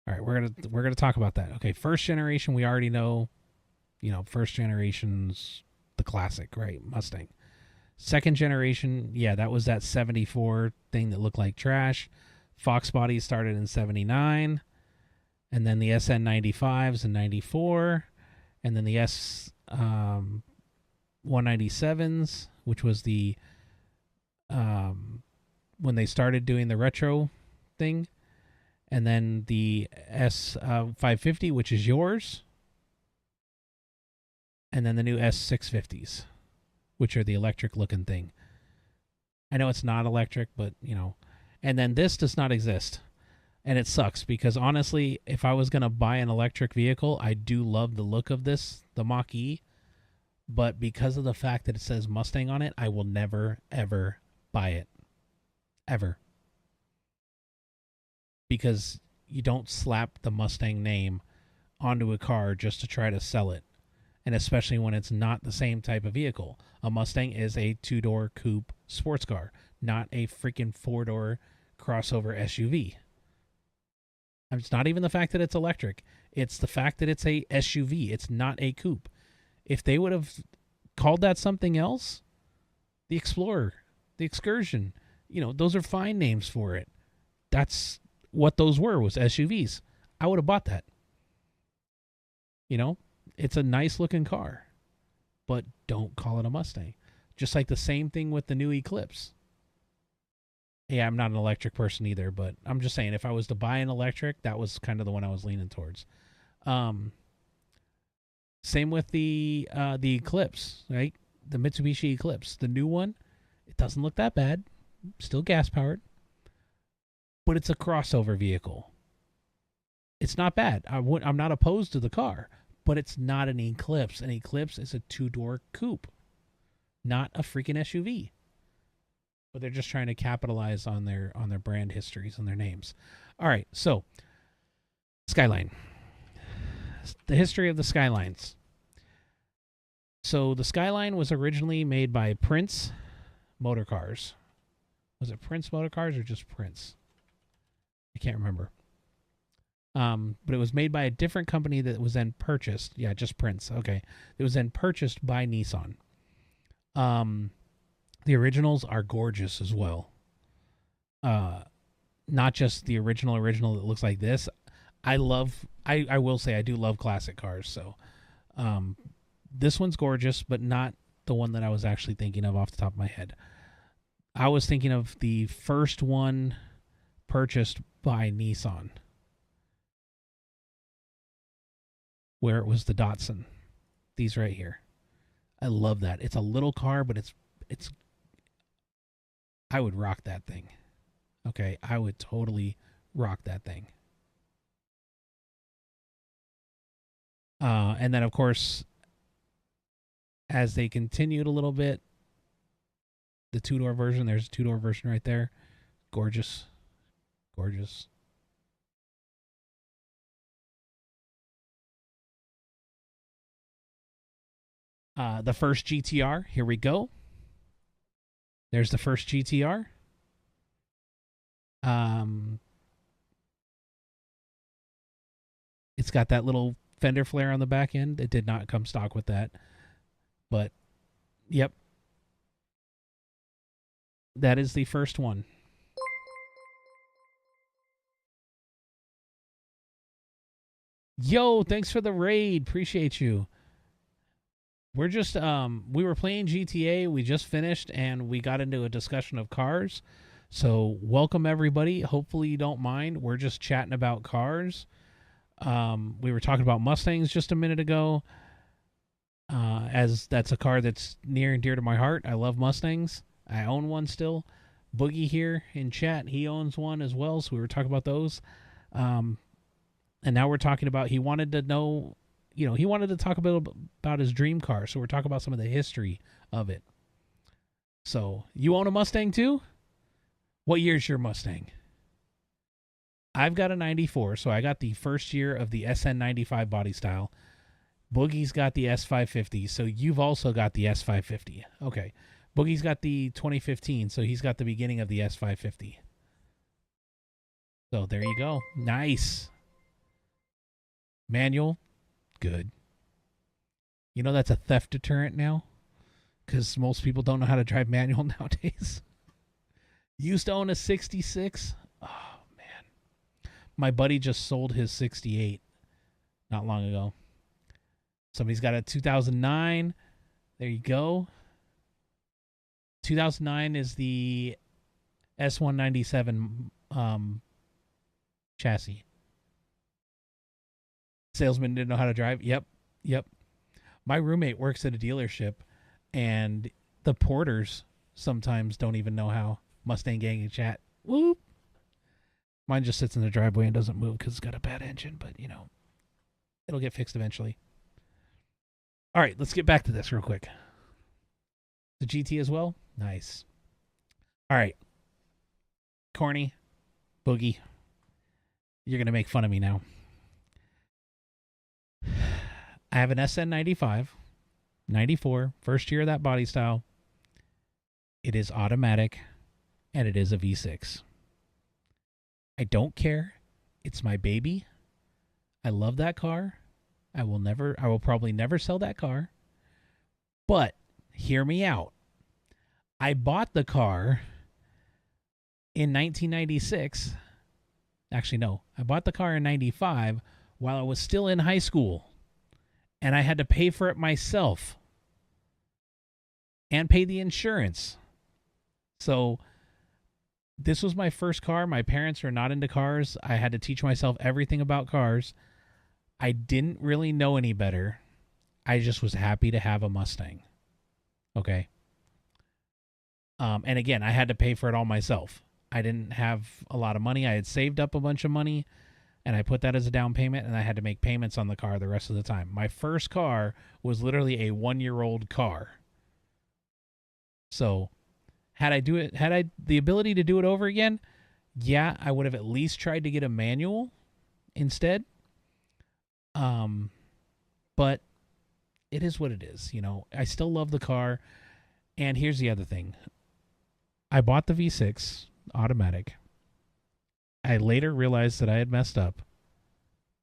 All right, we're gonna talk about that. Okay, first generation we already know. First generation's the classic, right? Mustang. Second generation, that was that 74 thing that looked like trash. Fox body started in 79, and then the SN95s in 94, and then the S197s, which was the when they started doing the retro thing, and then the S550, which is yours, and then the new S650s, which are the electric looking thing. I know it's not electric, but and then this does not exist. And it sucks because honestly, if I was going to buy an electric vehicle, I do love the look of this, the Mach-E. But because of the fact that it says Mustang on it, I will never, ever buy it. Ever. Because you don't slap the Mustang name onto a car just to try to sell it. And especially when it's not the same type of vehicle. A Mustang is a 2-door coupe sports car, not a freaking 4-door crossover SUV. It's not even the fact that it's electric. It's the fact that it's a SUV. It's not a coupe. If they would have called that something else, the Explorer, the Excursion, those are fine names for it. That's what those were, was SUVs. I would have bought that. It's a nice looking car, but don't call it a Mustang. Just like the same thing with the new Eclipse. Yeah, I'm not an electric person either, but I'm just saying if I was to buy an electric, that was kind of the one I was leaning towards. Same with the Eclipse, right? The Mitsubishi Eclipse, the new one. It doesn't look that bad, still gas powered, but it's a crossover vehicle. It's not bad. I'm not opposed to the car, but it's not an Eclipse. An Eclipse is a 2-door coupe, not a freaking SUV. But they're just trying to capitalize on their brand histories and their names. All right, so Skyline. The history of the Skylines. So the Skyline was originally made by Prince Motor Cars. Was it Prince Motor Cars or just Prince? I can't remember. But it was made by a different company that was then purchased. Yeah, just Prince. Okay. It was then purchased by Nissan. The originals are gorgeous as well. Not just the original that looks like this. I will say I do love classic cars. So this one's gorgeous, but not the one that I was actually thinking of off the top of my head. I was thinking of the first one purchased by Nissan, where it was the Datsun. These right here. I love that. It's a little car, but it's I would rock that thing. Okay, I would totally rock that thing. And then, of course, as they continued a little bit, the 2-door version, there's a 2-door version right there. Gorgeous. Gorgeous. The first GTR, here we go. There's the first GTR. It's got that little fender flare on the back end. It did not come stock with that. But, yep. That is the first one. Yo, thanks for the raid. Appreciate you. We're just we were playing GTA. We just finished and we got into a discussion of cars. So welcome everybody. Hopefully you don't mind. We're just chatting about cars. We were talking about Mustangs just a minute ago. As that's a car that's near and dear to my heart. I love Mustangs. I own one still. Boogie here in chat, he owns one as well. So we were talking about those. And now we're talking about he wanted to know, he wanted to talk a bit about his dream car. So we're talking about some of the history of it. So you own a Mustang too? What year's your Mustang? I've got a 94, so I got the first year of the SN95 body style. Boogie's got the S550, so you've also got the S550. Okay. Boogie's got the 2015, so he's got the beginning of the S550. So there you go. Nice. Manual. Good. You know that's a theft deterrent now? Because most people don't know how to drive manual nowadays. Used to own a 66. Oh, man. My buddy just sold his 68 not long ago. Somebody's got a 2009. There you go. 2009 is the S197 chassis. Salesman didn't know how to drive. Yep. My roommate works at a dealership, and the porters sometimes don't even know how. Mustang gang in chat. Whoop. Mine just sits in the driveway and doesn't move because it's got a bad engine, but, it'll get fixed eventually. All right, let's get back to this real quick. The GT as well? Nice. All right. Corny. Boogie. You're going to make fun of me now. I have an SN95. 94. First year of that body style. It is automatic. And it is a V6. I don't care. It's my baby. I love that car. I will probably never sell that car. But hear me out. I bought the car in 1996. Actually, no. I bought the car in 95 while I was still in high school. And I had to pay for it myself. And pay the insurance. So this was my first car. My parents are not into cars. I had to teach myself everything about cars. I didn't really know any better. I just was happy to have a Mustang. Okay. And again, I had to pay for it all myself. I didn't have a lot of money. I had saved up a bunch of money, and I put that as a down payment, and I had to make payments on the car the rest of the time. My first car was literally a 1-year-old car. So had I the ability to do it over again? Yeah, I would have at least tried to get a manual instead. But it is what it is, I still love the car. And here's the other thing. I bought the V6 automatic. I later realized that I had messed up.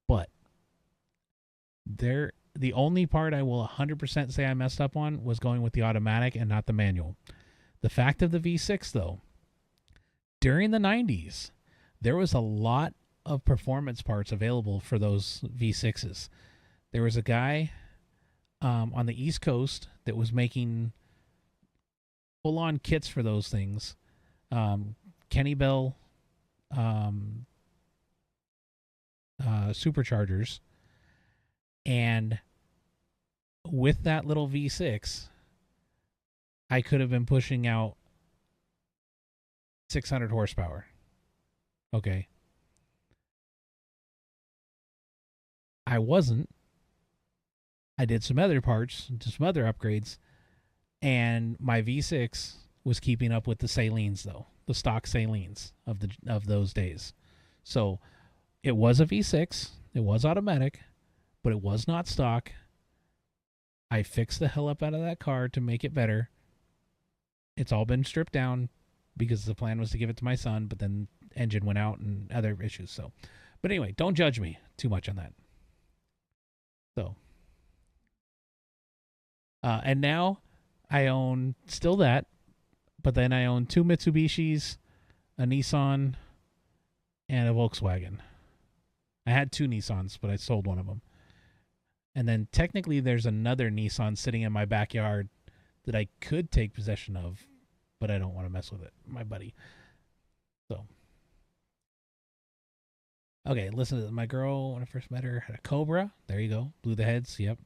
But the only part I will 100% say I messed up on was going with the automatic and not the manual. The fact of the V6, though, during the 90s, there was a lot of performance parts available for those V6s. There was a guy on the East Coast that was making full-on kits for those things. Kenny Bell superchargers. And with that little V6, I could have been pushing out 600 horsepower. Okay. I wasn't. I did some other parts, some other upgrades, and my V6 was keeping up with the Salines, though, the stock Salines of those days. So it was a V6. It was automatic, but it was not stock. I fixed the hell up out of that car to make it better. It's all been stripped down because the plan was to give it to my son, but then engine went out and other issues. So, but anyway, don't judge me too much on that. So, and now I own still that, but then I own 2 Mitsubishis, a Nissan, and a Volkswagen. I had 2 Nissans, but I sold one of them. And then technically there's another Nissan sitting in my backyard that I could take possession of, but I don't want to mess with it. My buddy. So. Okay, listen, my girl, when I first met her, had a Cobra. There you go. Blew the heads. Yep.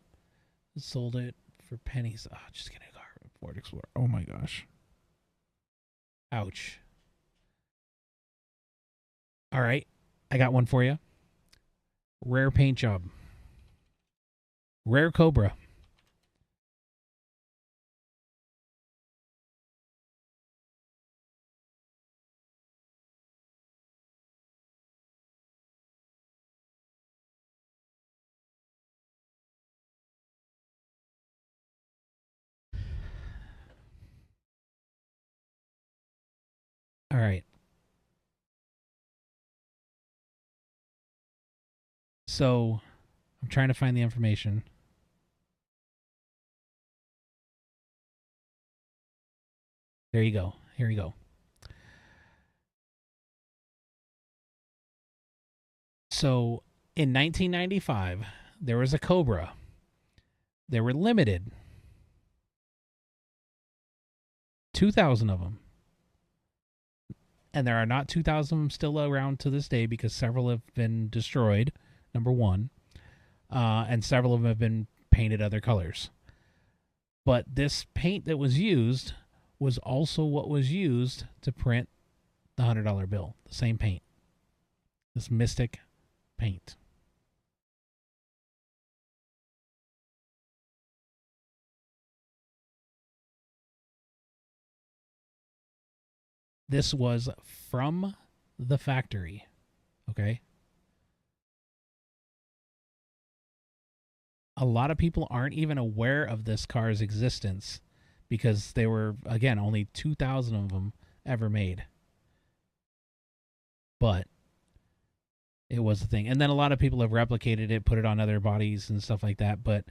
Sold it for pennies. Oh, just getting a car. Ford Explorer. Oh my gosh. Ouch. All right. I got one for you. Rare paint job. Rare Cobra. All right. So, I'm trying to find the information. There you go. Here you go. So, in 1995, there was a Cobra. They were limited. 2,000 of them. And there are not 2,000 of them still around to this day because several have been destroyed, number one. And several of them have been painted other colors. But this paint that was used was also what was used to print the $100 bill. The same paint. This Mystic paint. This was from the factory. Okay? A lot of people aren't even aware of this car's existence because they were, again, only 2,000 of them ever made. But it was a thing. And then a lot of people have replicated it, put it on other bodies and stuff like that. But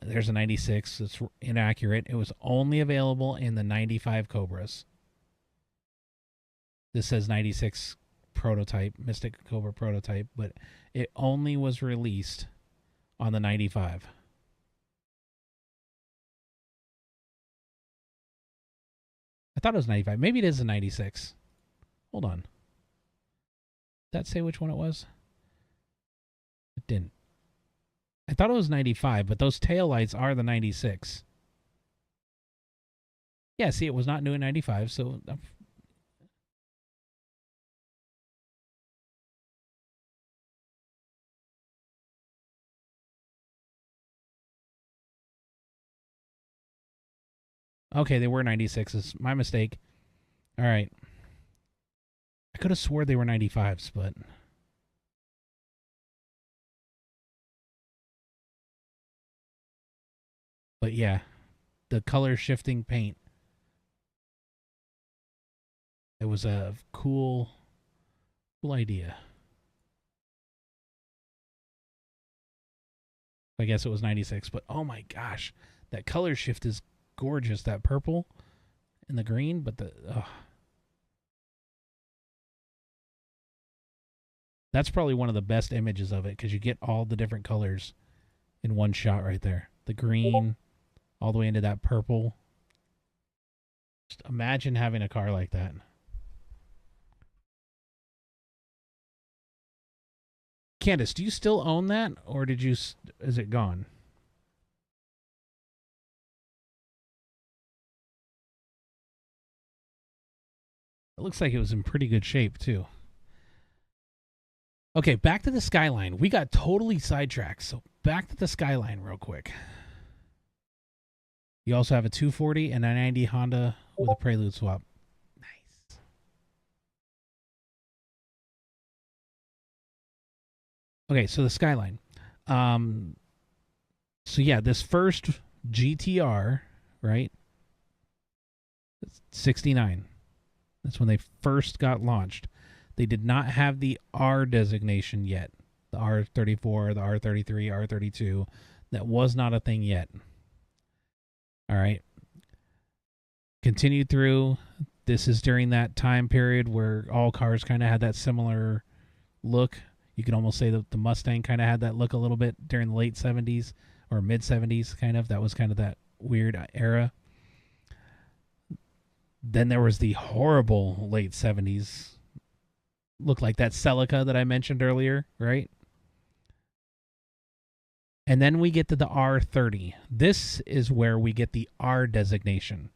there's a 96. It's inaccurate. It was only available in the 95 Cobras. This says 96 prototype, Mystic Cobra prototype, but it only was released on the 95. I thought it was 95. Maybe it is a 96. Hold on. Did that say which one it was? It didn't. I thought it was 95, but those taillights are the 96. Yeah, see, it was not new in 95, so... Okay, they were 96s. My mistake. All right. I could have swore they were 95s, but... But yeah, the color shifting paint. It was a cool idea. I guess it was 96, but oh my gosh, that color shift is gorgeous. That purple and the green, but that's probably one of the best images of it because you get all the different colors in one shot right there. The green all the way into that purple. Just imagine having a car like that. Candace, do you still own that, or is it gone? It looks like it was in pretty good shape, too. Okay, back to the Skyline. We got totally sidetracked, so back to the Skyline real quick. You also have a 240 and a 90 Honda with a Prelude swap. Nice. Okay, so the Skyline. So yeah, this first GTR, right? 69. That's when they first got launched. They did not have the R designation yet. The R34, the R33, R32. That was not a thing yet. All right. Continued through. This is during that time period where all cars kind of had that similar look. You could almost say that the Mustang kind of had that look a little bit during the late 70s or mid 70s, kind of. That was kind of that weird era. Then there was the horrible late 70s. Looked like that Celica that I mentioned earlier, right? And then we get to the R30. This is where we get the R designation.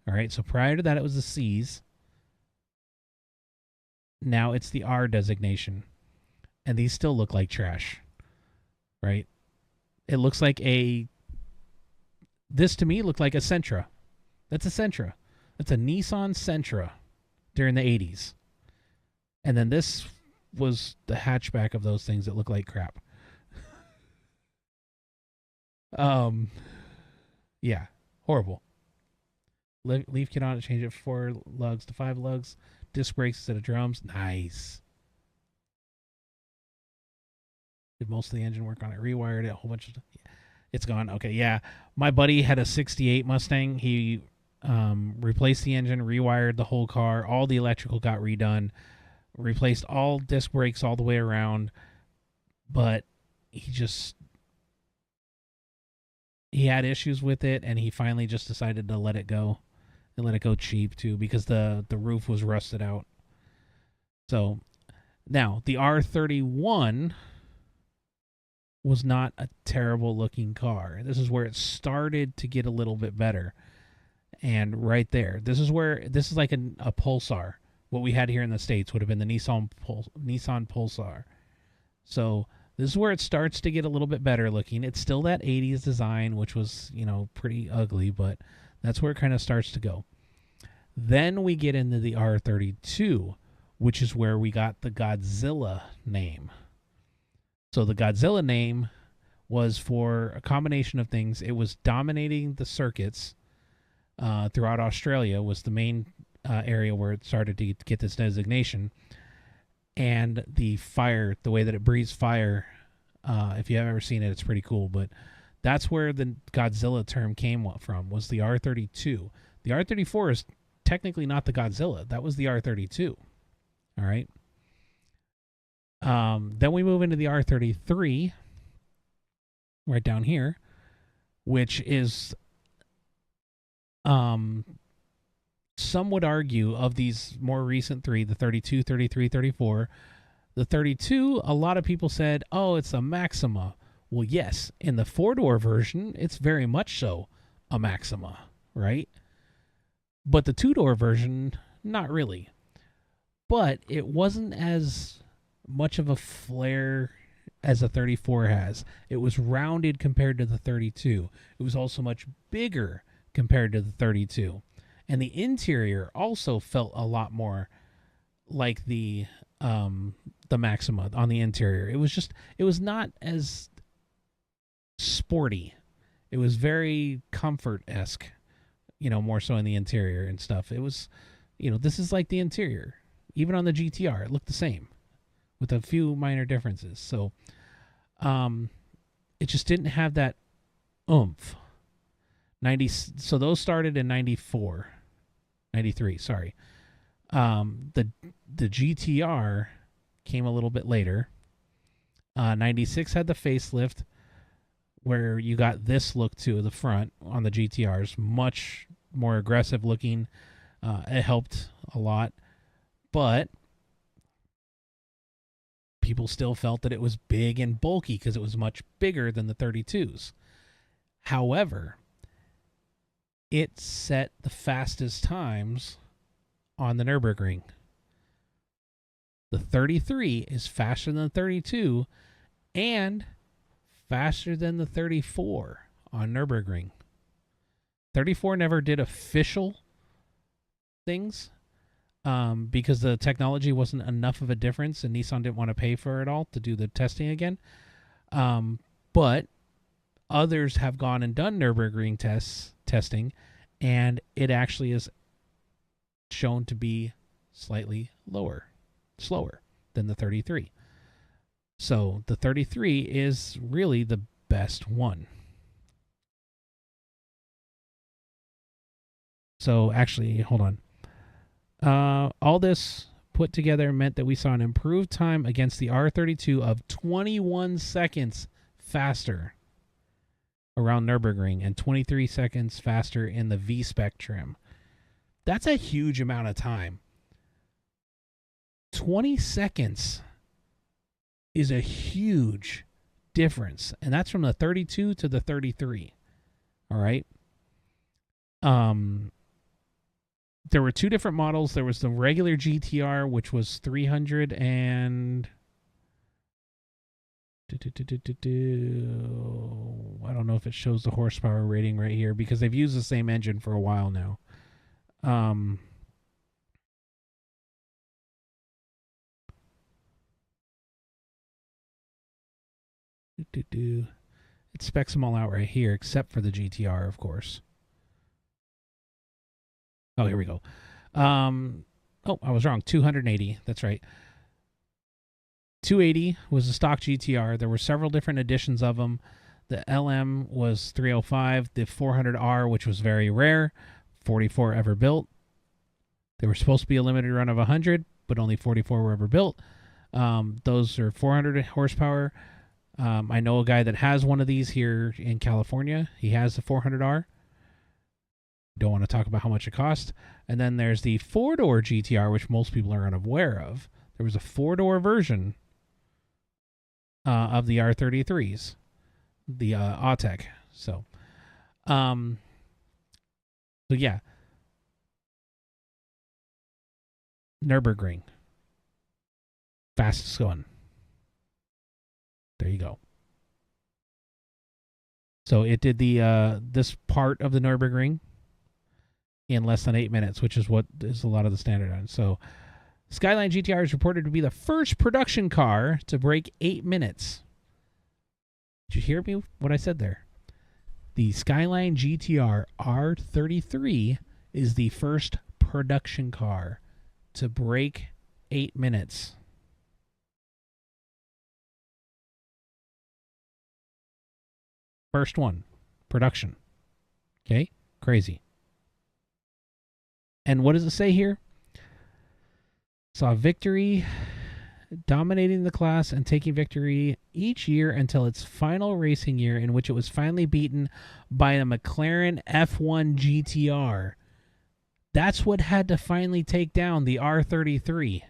All right, so prior to that, it was the C's. Now it's the R designation. And these still look like trash, right? It looks like this to me looked like a Sentra. That's a Sentra. That's a Nissan Sentra during the 80s. And then this was the hatchback of those things that look like crap. Yeah, horrible. Leaf kit on it, change it from 4 lugs to 5 lugs. Disc brakes instead of drums. Nice. Did most of the engine work on it. Rewired it. A whole bunch of stuff. It's gone. Okay, yeah. My buddy had a 68 Mustang. He replaced the engine, rewired the whole car. All the electrical got redone. Replaced all disc brakes all the way around. But he had issues with it, and he finally just decided to let it go. And let it go cheap, too, because the roof was rusted out. So, now, the R31 was not a terrible looking car. This is where it started to get a little bit better. And right there, this is like a Pulsar. What we had here in the States would have been the Nissan Pulsar. So this is where it starts to get a little bit better looking. It's still that 80s design, which was, pretty ugly, but that's where it kind of starts to go. Then we get into the R32, which is where we got the Godzilla name. So the Godzilla name was for a combination of things. It was dominating the circuits throughout Australia, was the main area where it started to get this designation. And the fire, the way that it breathes fire, if you have ever seen it, it's pretty cool. But that's where the Godzilla term came from, was the R32. The R34 is technically not the Godzilla. That was the R32. All right. Then we move into the R33, right down here, which is, some would argue, of these more recent three, the 32, 33, 34, the 32, a lot of people said, oh, it's a Maxima. Well, yes, in the 4-door version, it's very much so a Maxima, right? But the 2-door version, not really. But it wasn't as much of a flare as a 34 has. It was rounded compared to the 32. It was also much bigger compared to the 32. And the interior also felt a lot more like the Maxima on the interior. It was not as sporty. It was very comfort-esque, more so in the interior and stuff. It was, this is like the interior. Even on the GTR, it looked the same with a few minor differences. So, it just didn't have that oomph. So those started in 93, sorry. The GTR came a little bit later. 96 had the facelift, where you got this look to the front on the GTRs, much more aggressive looking. It helped a lot, but people still felt that it was big and bulky because it was much bigger than the 32s. However, it set the fastest times on the Nürburgring. The 33 is faster than the 32 and faster than the 34 on Nürburgring. 34 never did official things because the technology wasn't enough of a difference and Nissan didn't want to pay for it all to do the testing again. But others have gone and done Nürburgring testing, and it actually is shown to be slightly slower than the 33. So the 33 is really the best one. So actually, hold on. All this put together meant that we saw an improved time against the R32 of 21 seconds faster around Nürburgring and 23 seconds faster in the V-Spec trim. That's a huge amount of time. 20 seconds is a huge difference, and that's from the 32 to the 33. All right. There were two different models. There was the regular GTR, which was 300 and I don't know if it shows the horsepower rating right here because they've used the same engine for a while now. It specs them all out right here, except for the GTR, of course. Oh, here we go. Oh, I was wrong. 280. That's right. 280 was the stock GTR. There were several different editions of them. The LM was 305. The 400R, which was very rare, 44 ever built. They were supposed to be a limited run of 100, but only 44 were ever built. Those are 400 horsepower. I know a guy that has one of these here in California. He has the 400R. Don't want to talk about how much it costs. And then there's the four-door GTR, which most people are unaware of. There was a four-door version of the R33s, the Autech. So yeah, Nürburgring, fastest going. There you go. So it did the this part of the Nürburgring in less than 8 minutes, which is what is a lot of the standard on. So Skyline GTR is reported to be the first production car to break 8 minutes. Did you hear me? What I said there? The Skyline GTR R33 is the first production car to break 8 minutes. First one. Production. Okay? Crazy. And what does it say here? Saw victory, dominating the class and taking victory each year until its final racing year, in which it was finally beaten by a McLaren F1 GTR. That's what had to finally take down the R33.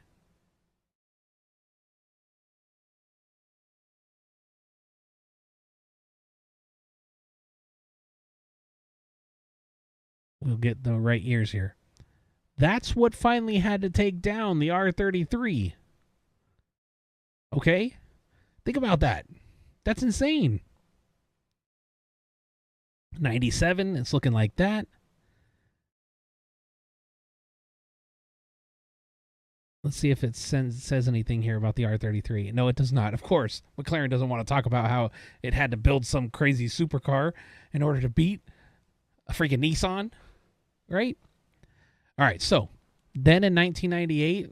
We'll get the right ears here. That's what finally had to take down the R33. Okay? Think about that. That's insane. 97, it's looking like that. Let's see if it says anything here about the R33. No, it does not. Of course, McLaren doesn't want to talk about how it had to build some crazy supercar in order to beat a freaking Nissan, right? All right, so then in 1998,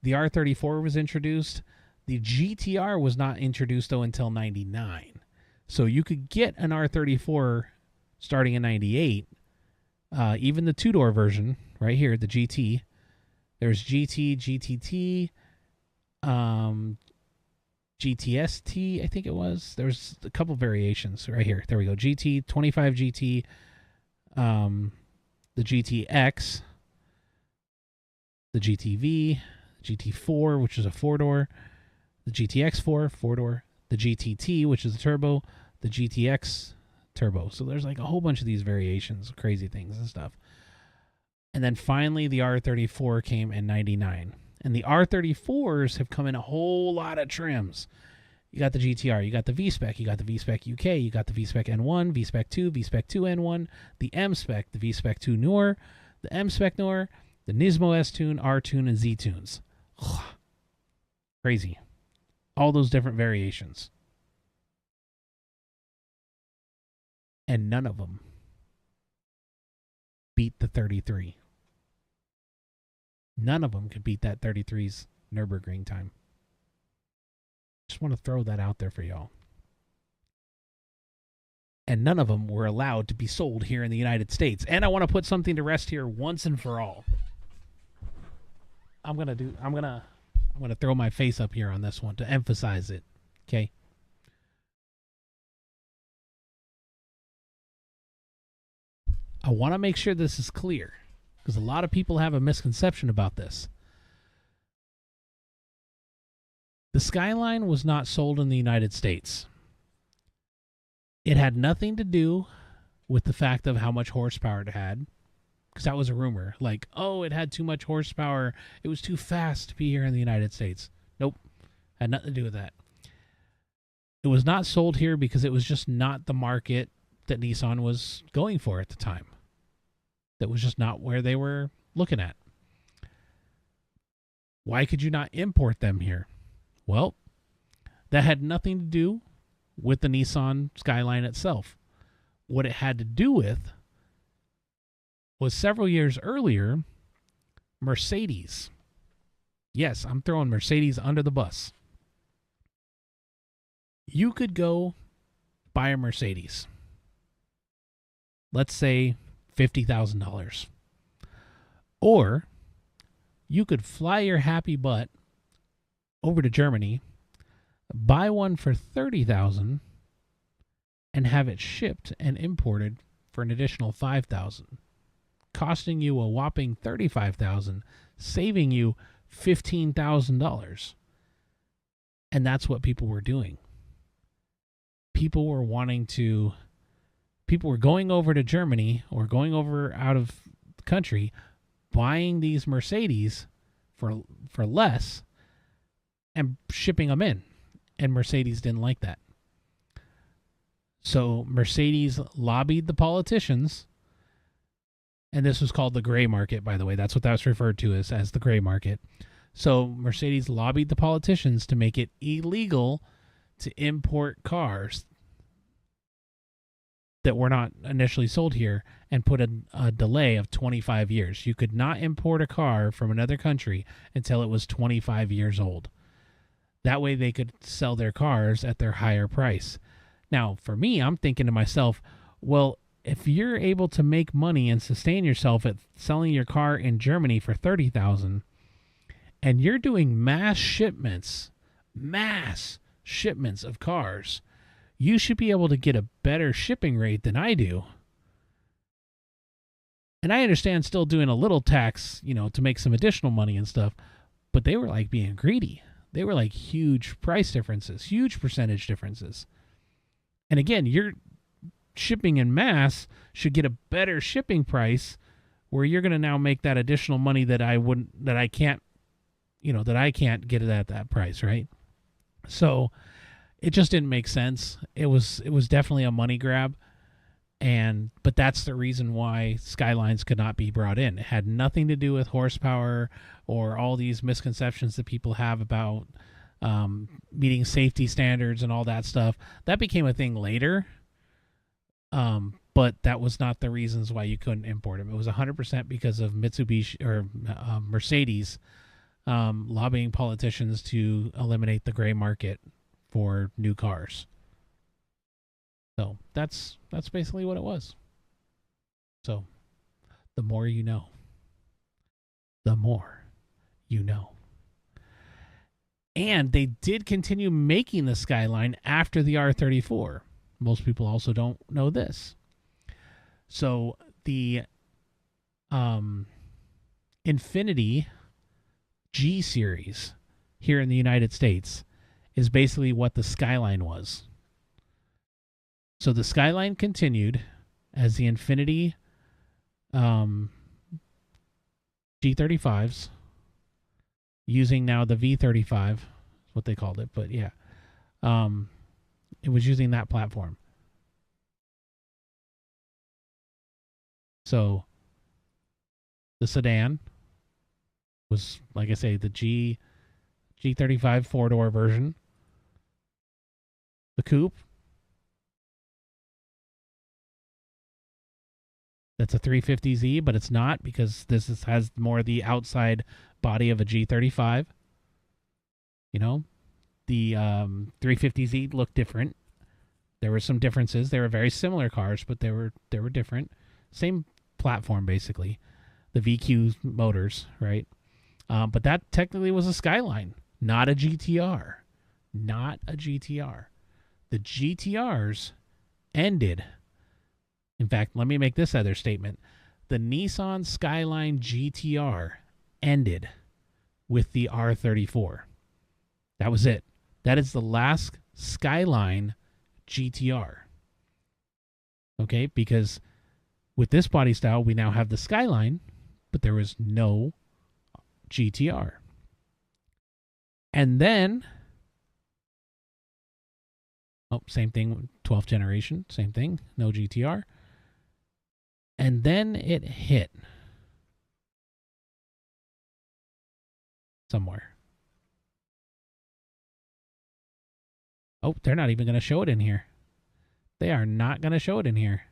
the R34 was introduced. The GTR was not introduced, though, until 99. So you could get an R34 starting in 98. Even the two-door version, right here, the GT. There's GT, GTT, GTST, I think it was. There's a couple variations right here. There we go. GT, 25 GT, the GTX, the GTV, GT4, which is a four-door, the GTX4, four-door, the GTT, which is a turbo, the GTX turbo. So there's like a whole bunch of these variations, crazy things and stuff. And then finally the R34 came in 99. And the R34s have come in a whole lot of trims. You got the GTR, you got the V-Spec, you got the V-Spec UK, you got the V-Spec N1, V-Spec 2, V-Spec 2 N1, the M-Spec, the V-Spec 2 Noir, the M-Spec Noir, the Nismo S-Tune, R-Tune, and Z-Tunes. Crazy. All those different variations. And none of them beat the 33. None of them could beat that 33's Nürburgring time. Just want to throw that out there for y'all. And none of them were allowed to be sold here in the United States. And I want to put something to rest here once and for all. I'm gonna throw my face up here on this one to emphasize it. Okay. I want to make sure this is clear because a lot of people have a misconception about this. The Skyline was not sold in the United States. It had nothing to do with the fact of how much horsepower it had, because that was a rumor. Like, oh, it had too much horsepower. It was too fast to be here in the United States. Nope. Had nothing to do with that. It was not sold here because it was just not the market that Nissan was going for at the time. That was just not where they were looking at. Why could you not import them here? Well, that had nothing to do with the Nissan Skyline itself. What it had to do with was several years earlier, Mercedes. Yes, I'm throwing Mercedes under the bus. You could go buy a Mercedes. Let's say $50,000. Or you could fly your happy butt over to Germany, buy one for $30,000 and have it shipped and imported for an additional $5,000, costing you a whopping $35,000, saving you $15,000. And that's what people were doing. People were going over to Germany or going over out of the country, buying these Mercedes for less and shipping them in. And Mercedes didn't like that. So Mercedes lobbied the politicians, and this was called the gray market, by the way. That's what that's referred to as the gray market. So Mercedes lobbied the politicians to make it illegal to import cars that were not initially sold here and put a delay of 25 years. You could not import a car from another country until it was 25 years old. That way they could sell their cars at their higher price. Now, for me, I'm thinking to myself, well, if you're able to make money and sustain yourself at selling your car in Germany for $30,000, and you're doing mass shipments of cars, you should be able to get a better shipping rate than I do. And I understand still doing a little tax, to make some additional money and stuff, but they were like being greedy. They were like huge price differences, huge percentage differences. And again, your shipping in mass should get a better shipping price where you're going to now make that additional money that I can't get it at that price, right? So it just didn't make sense. It was definitely a money grab. But that's the reason why Skylines could not be brought in. It had nothing to do with horsepower or all these misconceptions that people have about meeting safety standards and all that stuff. That became a thing later, but that was not the reasons why you couldn't import them. It was 100% because of Mitsubishi or Mercedes lobbying politicians to eliminate the gray market for new cars. So that's basically what it was. So the more you know. The more you know. And they did continue making the Skyline after the R34. Most people also don't know this. So the Infiniti G series here in the United States is basically what the Skyline was. So the Skyline continued as the Infiniti G35s, using now the V35, is what they called it. But yeah, it was using that platform. So the sedan was, like I say, the G35 four-door version. The coupe, that's a 350Z, but it's not because has more of the outside body of a G35. The 350Z looked different. There were some differences. They were very similar cars, but they were different. Same platform, basically. The VQ motors, right? But that technically was a Skyline, not a GTR. Not a GTR. The GTRs ended. In fact, let me make this other statement. The Nissan Skyline GTR ended with the R34. That was it. That is the last Skyline GTR. Okay, because with this body style, we now have the Skyline, but there was no GTR. And then, same thing, 12th generation, same thing, no GTR. And then it hit somewhere. Oh, they're not even going to show it in here. They are not going to show it in here.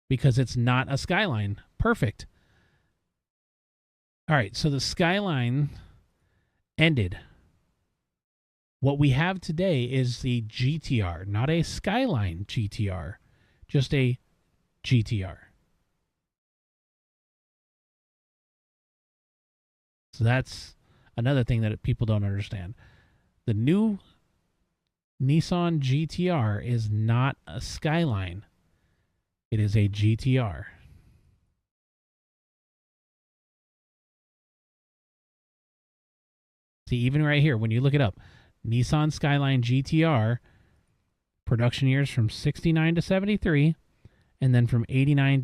Because it's not a Skyline. Perfect. All right, so the Skyline ended. What we have today is the GTR, not a Skyline GTR, just a GTR. So that's another thing that people don't understand. The new Nissan GTR is not a Skyline. It is a GTR. See, even right here, when you look it up, Nissan Skyline GTR, production years from 69 to 73, and then from 89 to